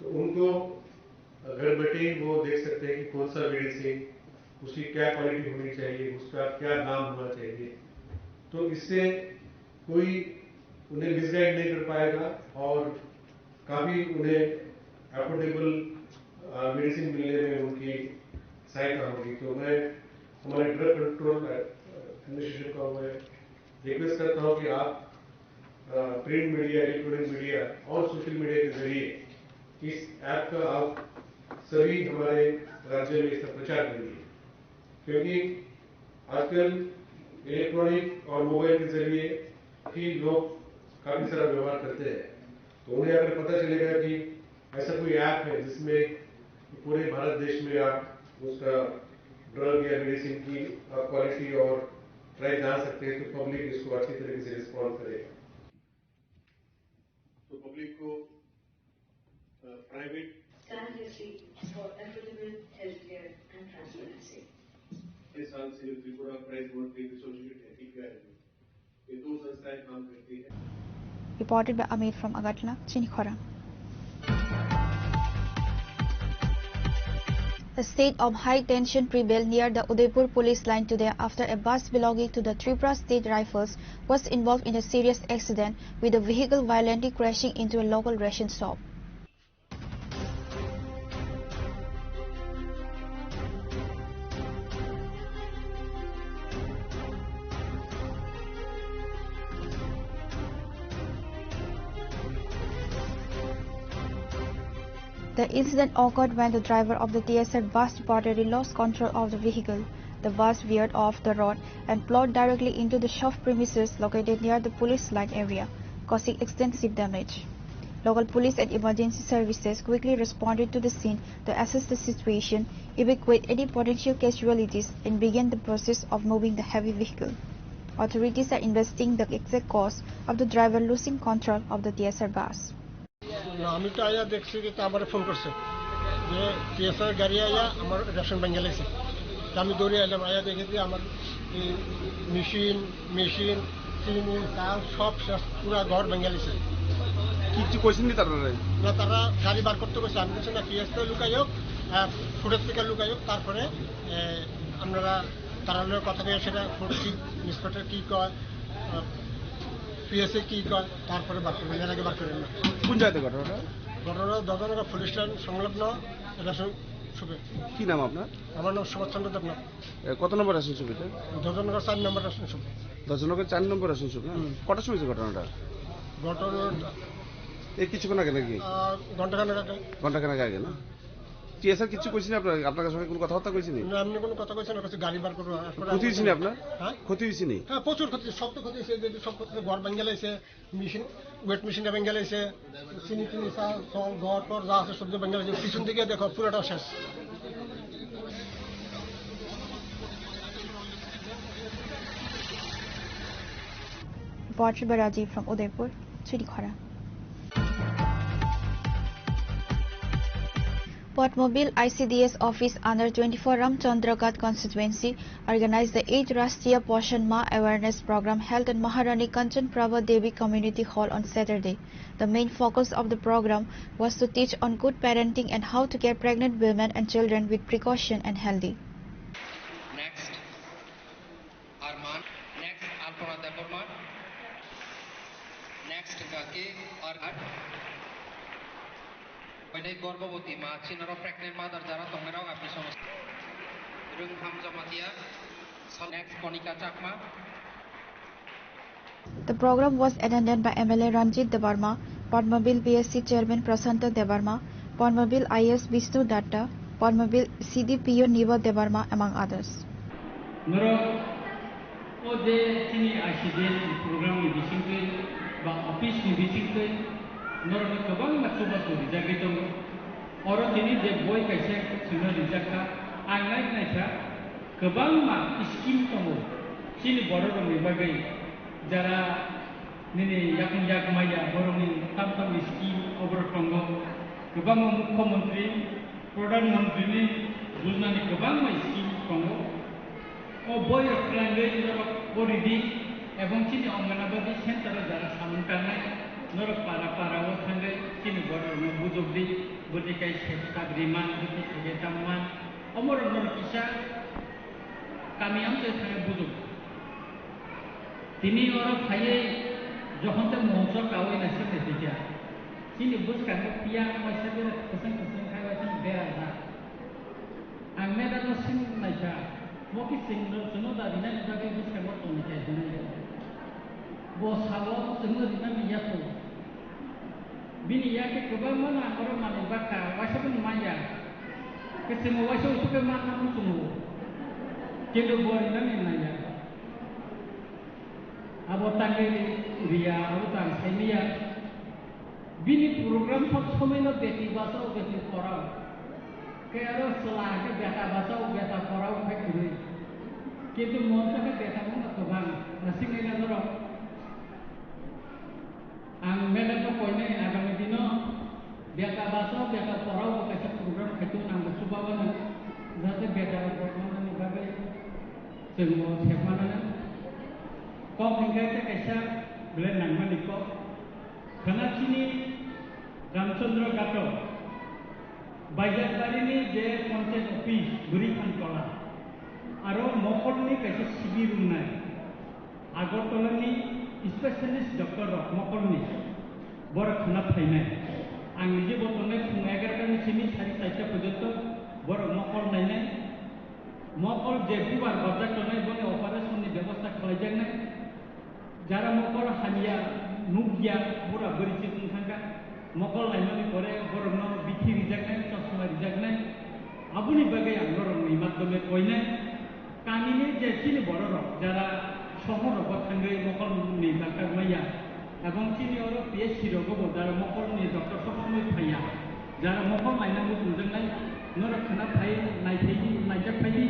तो उनको घर बैठे वो देख सकते हैं कि कौन सा मेडिसिन, उसकी क्या क्वालिटी होनी चाहिए, उसका क्या दाम होना चाहिए। तो इससे कोई उन्हें मिसगाइड नहीं कर पाएगा और काफ़ी उन्हें अफोर्डेबल मेडिसिन मिलने में उनकी सहायता होगी। तो मैं हमारे ड्रग कंट्रोल एडमिनिस्ट्रेशन को मैं रिक्वेस्ट करता हूँ कि आप प्रिंट मीडिया, इलेक्ट्रॉनिक मीडिया और सोशल मीडिया के जरिए इस ऐप का आप सभी हमारे राज्य में इसका प्रचार करिए, क्योंकि आजकल इलेक्ट्रॉनिक और मोबाइल के जरिए ही लोग काफी सारा व्यवहार करते हैं। तो उन्हें अगर पता चलेगा कि ऐसा कोई ऐप है जिसमें पूरे भारत देश में आप उसका ड्रग या मेडिसिन की क्वालिटी और प्राइस जान सकते हैं, तो पब्लिक इसको अच्छी तरीके से रिस्पॉन्ड करेगा। तो पब्लिक को private for affordable healthcare and transparency. इस साल से जो त्रिपुरा प्राइज मॉनिटरिंग एसोसिएशन है TPR, ये 2 संस्थाएं काम करती हैं। Reported by Amit from Agartala, Chinikhora. A state of high tension prevailed near the Udaipur police line today after a bus belonging to the Tripura State Rifles was involved in a serious accident with a vehicle violently crashing into a local ration shop. The incident occurred when the driver of the TSR bus reportedly lost control of the vehicle. The bus veered off the road and plowed directly into the shop premises located near the police line area, causing extensive damage. Local police and emergency services quickly responded to the scene to assess the situation, evacuate any potential casualties, and begin the process of moving the heavy vehicle. Authorities are investigating the exact cause of the driver losing control of the TSR bus. আমি তো আয়া দেখছি যে আমার phone করছে যে TSR গাড়ি আয়া আমার রেশন ব্যাঙ্গে লাগছে। আমি দৌড়ে এলাম, আয়া দেখে যে আমার মেশিন চিনি চাল সব শেষ, পুরা ঘর ভেঙে গেছে। কিছু কইছেন নি তারা? না, তারা গাড়ি বার করতে কইছে। আমি বলছি না টিএসআর লুকাই হোক, ফুটেজ থেকে লুকাই হোক, তারপরে আপনারা তারা কথা বলে সেটা করছি। ইন্সপেক্টর কি কয়, পিএসএ কি কয়, তারপরে বার করবেন, এর আগে বার করেন না। কোন জায়গাতে ঘটনাটা? ঘটনা দদনগর পুলিশ স্টেশন সংলগ্ন রেশন শপে। কি নাম আপনার? আমার নাম সুভাষ চন্দ্র দেবনাথ। কত নম্বর রেশন শপ এটা? দদনগর 4 নম্বর রেশন শপ। দদনগর 4 নম্বর রেশন শপ না? কটার সময় ঘটনাটা? ঘটনা এই কিছুক্ষণ আগে নাকি? ঘন্টাখানেক আগে না? টিএসআর কিছু কইছেন আপনার সঙ্গে কোনো কথাবার্তা কইছেন? না, এমনি কোনো কথা কইছেন না, কাছে গাড়ি বার করব। ক্ষতি হইছে আপনার? হ্যাঁ, ক্ষতি হইছে নি? হ্যাঁ, প্রচুর ক্ষতি, সব তো ক্ষতি হইছে। সব ক্ষতি, ঘর ভেঙে গেছে, মেশিন ওয়েট মেশিনটা ভেঙে গেছে, চিনি চাল ঘর টর যা আছে সব ভেঙে গেছে। পিছন দিকে দেখো পুরোটা শেষ। Reported by Rajiv from Udaipur, Chinikhora. Port Mobile ICDS office under 24 Ramchandragat constituency organized the 8th Rashtriya Poshan Ma awareness program held at Maharani Kanchan Prabha Devi Community Hall on Saturday. The main focus of the program was to teach on good parenting and how to get pregnant women and children with precaution and healthy. Next, Alpana Deborma. Next, Gaki Arhat. When I Gorbavoti, Ma, Chinaro pregnant mother, Jara Tongero, Apisos. Rung Hamzamatia. So next, Konika Chakma. The program was attended by MLA Ranjit Debarma, Padmabil PSC Chairman Prasanta Debarma, Padmabil IS Vishnu Datta, Padmabil CDPO Niva Debarma, among others. O de tini ICDS program ni bisingke ba office ni bisingke noro ni kabang matsuba so dijage tong oro tini je boy kaise sino dijaka angai naisa kabang ma scheme tong sini boro ni bagai jara nini yak maya boro ni tam scheme over tongo kabang mukhyamantri pradhan mantri ni yojana ni kabang ma scheme tongo o boy language boridi ebong chini onganabadi center jara samunkanai norok para o thangai chini boro no bujobdi bodikai shekta griman budi segetamman omor norok kisa kami amte thangai bujob tini oro phaye jokhon te monsor kawai na sebe dikya chini buskan piang ma sebe kusang khawa chini bera na ameda no sin na ja moki single suno da dina da ke bus kamo to nikai dina bo sawo suno dina miya to bini ya ke kubang mana oro mane baka wasapun maya ke simo waso to ke mana mu suno kendo bo dina ni naya abo tangi ria abo tang semia bini program thot someno beti baso beti porao kero selagi biasa bahasa biasa korau fakiri, kita monsa ke biasa monsa kebang, nasi ni nak dorong. Ang meda tu koine agama dino biasa bahasa biasa korau bekas program itu ang subawana, nanti biasa korban ni bagai semua siapa mana. Kau hingga ke kisah belen nama diko, kerana sini Ramchandra Gato. Bajar bari ni je panchayat office बुरी अंतला आरो मकल ni kaisa शिविर उन्नाय Agartala ni specialist doctor मकल ni बर खाना फाइनाय आं निजे बतने फुं 11 टानि सिनि सारि साइटा पर्यंत बर मकल नायनाय मकल जे गुवार बाजार तनाय बने ऑपरेशन नि व्यवस्था खालायजानाय जारा मकल हानिया नुगिया बुरा बोरिसि बुंखांगा मकल नायनानै परे बरनो बिथि रिजागनाय चसमा रिजागनाय आबुनि बागै आं रंनि माध्यमे कयनाय कानिनि जे चिनि बरर जारा शहर बथांगै मकलनि डाक्टर माया एवं चिनि अर पीएचसी रगबो जारा मकलनि डॉक्टर सब समय फाया जारा मकल नायनांगौ बुंजोंनाय नर खाना फाय नायथायनि नायजाफायनि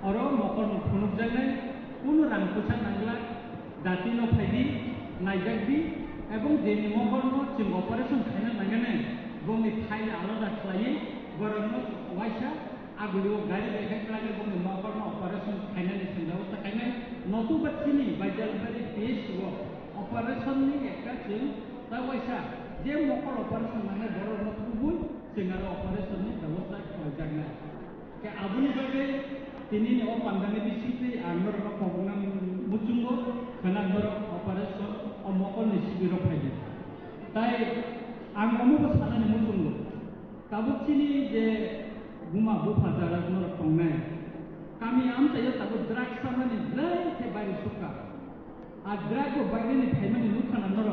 अर मकल फुनुकजानाय कुनु रां फैसा नांगला दातिनो फायदि नायजागदि एवं जेनि मकलनो जों ऑपरेशन खायना नांगोने गंनि फाइल आलादा खालायो गरमनो वाइसा आगुलियो गारि देखायलागे गंनि मकलनो ऑपरेशन खायनानि सिन्दाव थाखायनो नतु बाथिनि बायजालबारि पेसव ऑपरेशननि एकटा जों दा वाइसा जे मकल ऑपरेशन नांगो बरनो गुबुन जोंना ऑपरेशननि व्यवस्था खालामजानाय के आबुनि बागै दिनैनि अ पान्दानि बिसिति आनरनो खबना मुचुंगो खानानर ऑपरेशन अ मकलनि शिबिर फायदो ताई आं अमुबो सानानि मुचुंगो काबुचिनि जे गुमा बुफा जारा नर संनाय कामी आमचायो ताबो ड्राग सामानि ब्लै थे बारि सुका आ ड्राग को बागैनि फायमानि नुखाना नर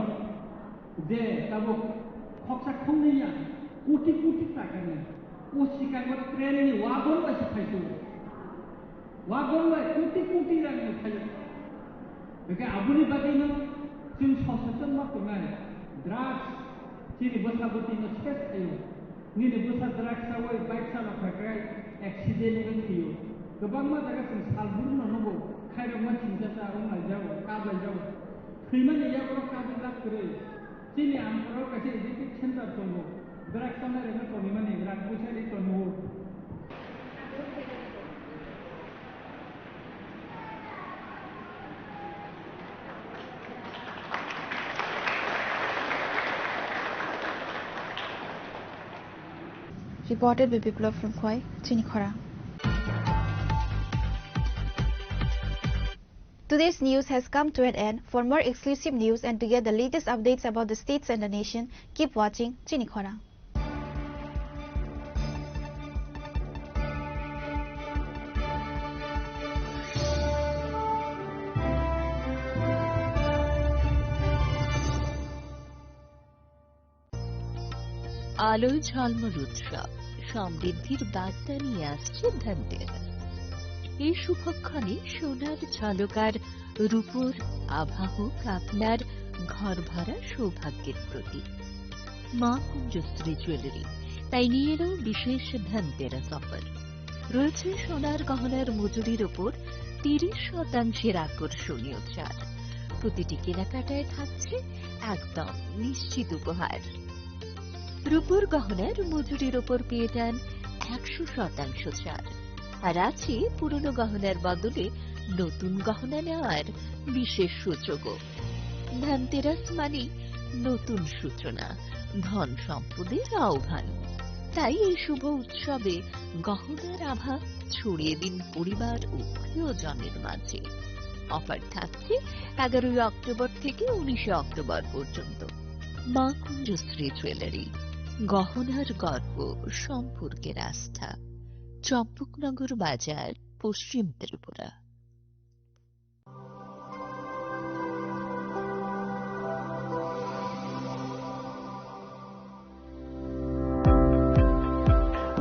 जे ताबो खक्सा खंनैया कोटि कोटि टाकानि ओ सिगाङाव ट्रेननि वागन बायसा फायसो वागन बाय कोटि कोटि रांनि फायो बेके आबुनि बागैनो जों ससेतन माखौनाय ड्राग्स चिनि बसाबतिनो स्पेस थायो निनि बसा ड्राग्स आवै बाइक सालायग्राय एक्सिडेन्ट गैयो गोबां मा जायगा जों सालबुरनो नंगौ खायरो मानसिनि जाता उनाय जाव काबलाय जाव खैमानि याबो काबल लाखरै चिनि आमफोराव कासे एजुकेशन सेन्टार दङ ड्राग्स सालायग्रा टनि माने drag बैसारि टनो Reported by Biplov from Khoi, Chinikhara. Today's news has come to an end. For more exclusive news and to get the latest updates about the states and the nation, keep watching Chinikhora. আলোয় ঝলমল উৎসব সমৃদ্ধির বার্তা নিয়ে আসছে ধনতেরাস। এই শুভক্ষণে সোনার ঝলকার রূপোর আভা হোক আপনার ঘর ভরা সৌভাগ্যের প্রতীক। মা কুঞ্জশ্রী জুয়েলারি তাই নিয়ে এলো বিশেষ ধনতেরাস অফার। রয়েছে সোনার গহনার মজুরির ওপর 30% আকর্ষণীয় ছাড়। প্রতিটি কেনাকাটায় থাকছে একদম নিশ্চিত উপহার। রূপোর গহনার মজুরির ওপর পেয়ে যান 100% ছাড়। আর আছে পুরনো গহনার বদলে নতুন গহনা নেওয়ার বিশেষ সুযোগও। ধনতেরাস মানে নতুন সূচনা, ধন সম্পদের আহ্বান। তাই এই শুভ উৎসবে গহনার আভা ছড়িয়ে দিন পরিবার ও প্রিয়জনের মাঝে। অফার থাকছে 11 অক্টোবর থেকে 19 অক্টোবর পর্যন্ত। মা কুঞ্জশ্রী জুয়েলারি, গহনার গর্ব, সম্পর্কের আস্থা। চম্পকনগর বাজার, পশ্চিম Tripura.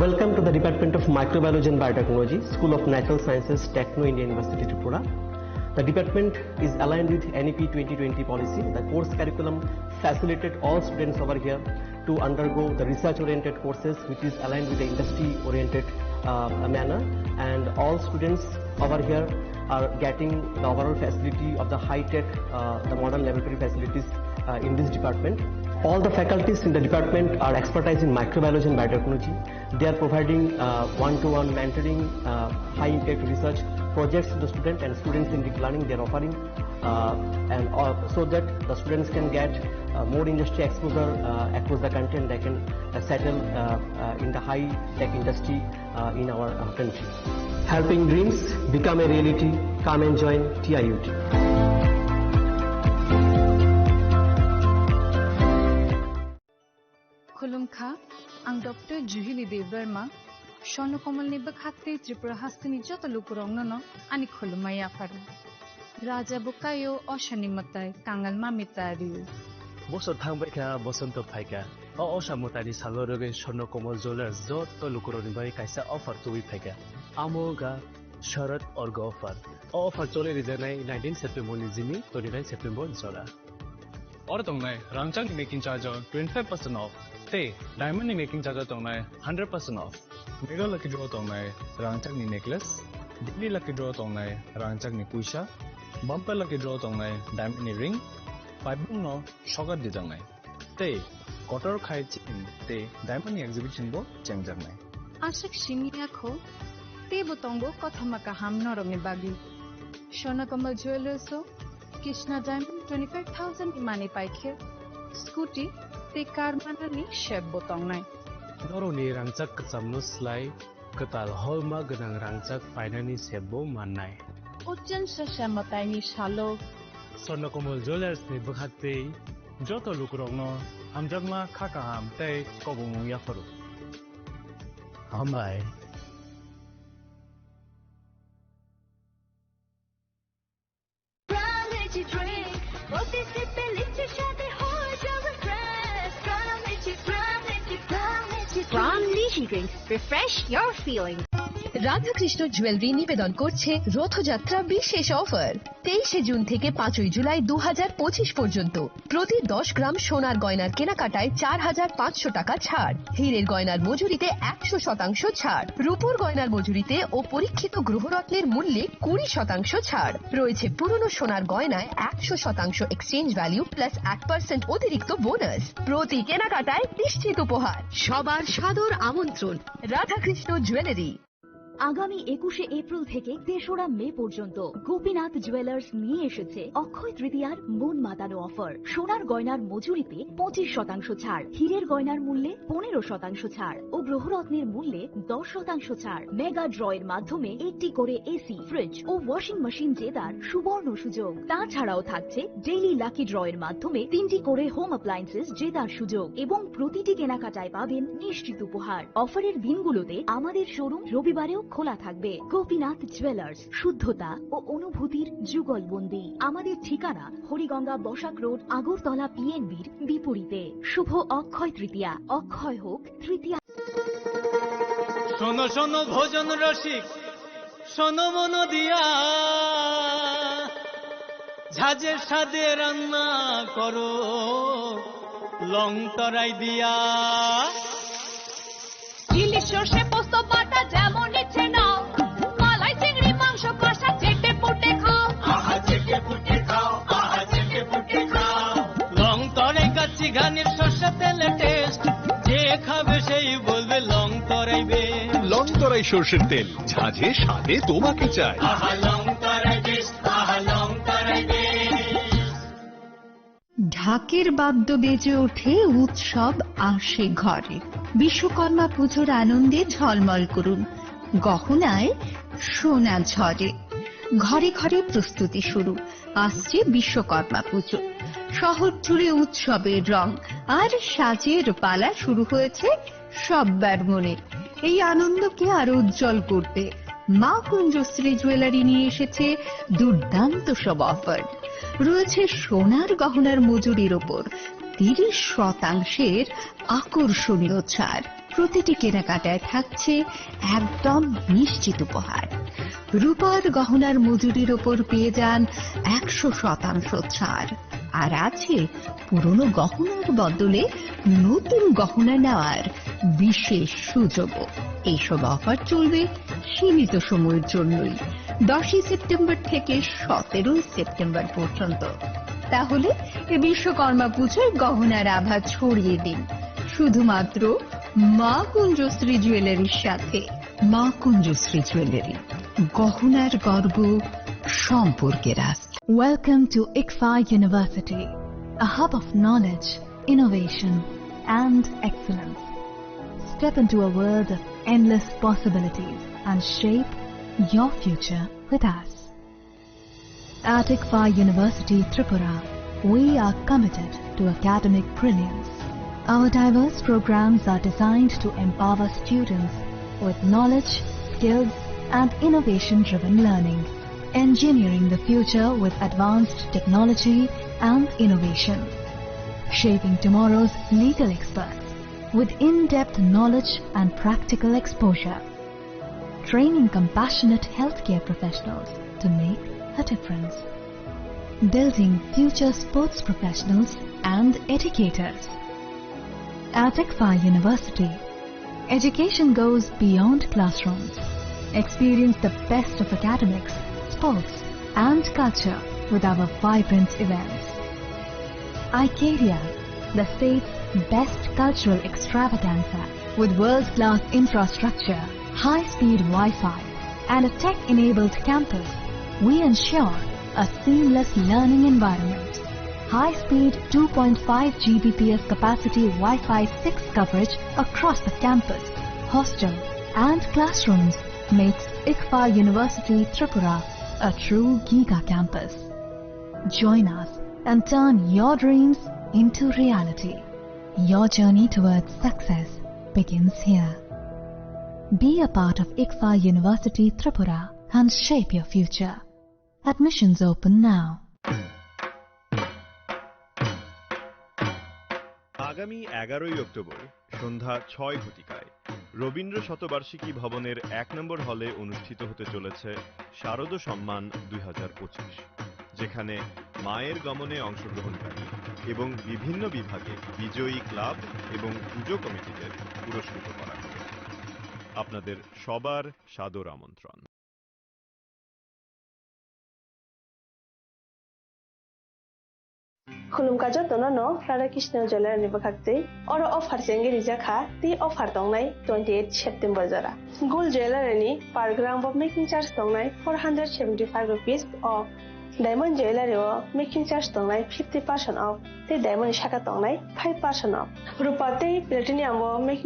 Welcome to the Department of Microbiology and Biotechnology, School of Natural Sciences, Techno India University, Tripura. The department is aligned with NEP 2020 policy. The course curriculum facilitated all students over here to undergo the research-oriented courses, which is aligned with the industry-oriented manner. And all students over here are getting the overall facility of the high-tech, the modern laboratory facilities in this department. All the faculties in the department are expertise in microbiology and biotechnology. They are providing one-to-one mentoring, high-impact research projects to the student, and students in deep learning they are offering, so that the students can get more industry exposure across the country, and they can settle in the high-tech industry in our country. Helping dreams become a reality. Come and join TIUT. खुलुमखा आं doctor जुहिली देव वर्मा स्वर्णकमलनि बखाते त्रिपुरा हास्तिनि जत लुकुरंगनो आनि खुलुमाया फारु राजा Bukayo अशानि मताय कांगाल मामितारिउ बसर थांबायखा बसंत फायका असामुतानि सालरगे स्वर्णकमल jewellers जत लुकुरनि bye कायसा अफार तुइ फायका आमोगा शरद अर्ग अफार चले रिजानाय 19 September नि जिनि 29 September जरा और तंगनाय रांचांग मेकिंग चार्ज 25% ऑफ ते डायमंड मेकिंग चार्ज तंगनाय 100% ऑफ मेगा लकी ड्रॉ तंगनाय रांचांग नि नेकलेस दिल्ली लकी ड्रॉ तंगनाय रांचांग नि पुइसा बम्पर लकी ड्रॉ तंगनाय डायमंड नि रिंग पाइबुंग नो शगर दि तंगनाय ते कटर खाय चिन ते डायमंड नि एग्जिबिशन बो चेंगजांगनाय आशक सिंगियाखो ते बतंगो कथमका हाम नरंगे बागी स्वर्णकमल ज्वेलर्सो कृष्णा डायमंड 25,000 इमानी पाइखे स्कूटी ते कार मानानि शेप बतंगनाय नरनि रांचाक कचामनुस्लाय कताल हलमा गोनां रांचाक फाइनानि सेबबो माननाय उज्जैन ससामतायनि सालो स्वर्णकमल ज्वेलर्स नि बखाते जत लुकुरंगनो हामजागमा खाकाहाम तै कबुंग याफरो हामबाय From Lychee Drink, refresh your feelings. Radhakrishna jewellery নিবেদন করছে রথযাত্রা বিশেষ অফার 23 জুন থেকে 5 জুলাই 2025 পর্যন্ত প্রতি 10 গ্রাম সোনার গয়নার কেনাকাটায় 4,500 টাকা ছাড়, হীরের গয়নার মজুরিতে 100% ছাড়, রূপোর গয়নার মজুরিতে ও পরীক্ষিত গ্রহরত্নের মূল্যে 20% ছাড় রয়েছে। পুরনো সোনার গয়নায় 100% এক্সচেঞ্জ ভ্যালু প্লাস 1% অতিরিক্ত বোনাস। প্রতি কেনাকাটায় নিশ্চিত উপহার। সবার সাদর আমন্ত্রণ রাধাকৃষ্ণ জুয়েলারি। আগামী 21শে এপ্রিল থেকে 3রা মে পর্যন্ত গোপীনাথ জুয়েলার্স নিয়ে এসেছে অক্ষয় তৃতীয়ার মন মাতানো অফার। সোনার গয়নার মজুরিতে 25% ছাড়, হীরের গয়নার মূল্যে 15% ছাড় ও গ্রহরত্নের মূল্যে 10% ছাড়। মেগা ড্রয়ের মাধ্যমে একটি করে এসি, ফ্রিজ ও ওয়াশিং মেশিন জেতার সুবর্ণ সুযোগ। তাছাড়াও থাকছে ডেইলি লাকি ড্রয়ের মাধ্যমে 3টি করে হোম অ্যাপ্লায়েন্সেস জেতার সুযোগ এবং প্রতিটি কেনাকাটায় পাবেন নিশ্চিত উপহার। অফারের দিনগুলোতে আমাদের শোরুম রবিবারেও খোলা থাকবে। গোপীনাথ জুয়েলার্স, শুদ্ধতা ও অনুভূতির যুগলবন্দি। আমাদের ঠিকানা হরিগঙ্গা বসাক রোড, আগরতলা পিএনবির বিপরীতে। শুভ অক্ষয় তৃতীয়া, অক্ষয় হোক তৃতীয়া। শোনো শোনো ভোজন রসিক, শোনো মন দিয়া, ঝাঁঝের সাদে রান্না করো লং তরাই দিয়া। ইলিশ সর্ষে পোস্ত বাটা যেমন ইচ্ছে নাও, মালাই চিংড়ি মাংস কষা চেটে পুটে খাও, আহা চেটে পুটে খাও, আহা চেটে পুটে খাও। লং তরাই কাচ্চি ঘানির সর্ষে তেলে টেস্ট, যে খাবে সেই বলবে লং তরাইবে। লং তরাই সর্ষের তেল, ঝাঁঝে স্বাদে তোমাকে চাই। আহা লং তরাই টেস্ট, আহা লং তরাই ঢাকের বাদ্য বেজে ওঠে, উৎসব আসে ঘরে। বিশ্বকর্মা পুজোর আনন্দে ঝলমল করুন, গহনায় সোনা ঝরে। ঘরে ঘরে প্রস্তুতি শুরু, আসছে বিশ্বকর্মা পুজো। শহর জুড়ে উৎসবের রং আর সাজের পালা শুরু হয়েছে সব্বার মনে। এই আনন্দকে আরো উজ্জ্বল করতে মা কুঞ্জশ্রী জুয়েলারি নিয়ে এসেছে দুর্দান্ত সব অফার। রয়েছে সোনার গহনার মজুরির ওপর 30% আকর্ষণীয় ছাড়। প্রতিটি কেনাকাটায় থাকছে একদম নিশ্চিত উপহার। রূপার গহনার মজুরির ওপর পেয়ে যান 100% ছাড়। আর আছে পুরনো গহনার বদলে নতুন গহনা নেওয়ার বিশেষ সুযোগও। এইসব অফার চলবে সীমিত সময়ের জন্যই, 10 সেপ্টেম্বর থেকে 17 সেপ্টেম্বর পর্যন্ত। তাহলে এই বিশ্বকর্মা পুজোয় গহনার আভা ছড়িয়ে দিন শুধুমাত্র মা কুঞ্জশ্রী জুয়েলারির সাথে। মা কুঞ্জশ্রী জুয়েলারি, গহনার গর্ব, সম্পর্কের আস্থা। Welcome to ICFA University, a hub of knowledge, innovation, and excellence. Step into a world of endless possibilities and shape your future with us. At ICFA University, Tripura, we are committed to academic brilliance. Our diverse programs are designed to empower students with knowledge, skills, and innovation-driven learning, engineering the future with advanced technology and innovation, shaping tomorrow's legal experts with in-depth knowledge and practical exposure, training compassionate healthcare professionals to make a difference, building future sports professionals and educators. At ICFA University, education goes beyond classrooms. Experience the best of academics, sports, and culture with our vibrant events. ICARIA, the state's best cultural extravaganza, with world-class infrastructure, high-speed Wi-Fi, and a tech-enabled campus, we ensure a seamless learning environment. High-speed 2.5 Gbps capacity Wi-Fi 6 coverage across the campus, hostel, and classrooms makes ICFA University Tripura a true Giga campus. Join us and turn your dreams into reality. Your journey towards success begins here. Be a part of ICFA University Tripura and shape your future. Admissions open now. আগামী 11 October সন্ধ্যা 6 ঘটিকায় রবীন্দ্র শতবার্ষিকী ভবনের 1 নম্বর হলে অনুষ্ঠিত হতে চলেছে শারদ সম্মান 2025, যেখানে মায়ের গমনে অংশগ্রহণকারী এবং বিভিন্ন বিভাগে বিজয়ী ক্লাব এবং পুজো কমিটিদের পুরস্কৃত করা হবে। আপনাদের সবার সাদর আমন্ত্রণ। खुलुमका जतनो नो राधाकृष्ण ज्वेलर नि बखाक्ते और ऑफर सेंगे रिजाखा ती ऑफर दंनाय 28 सेप्टेम्बर जरा गोल्ड ज्वेलर नि per gram off making charge दंनाय 475 rupees off diamond jeweller making charge दंनाय 50% ऑफ ते डायमंड शाखा दंनाय 5% ऑफ रुपा ते प्लेटिनियम मेकिंग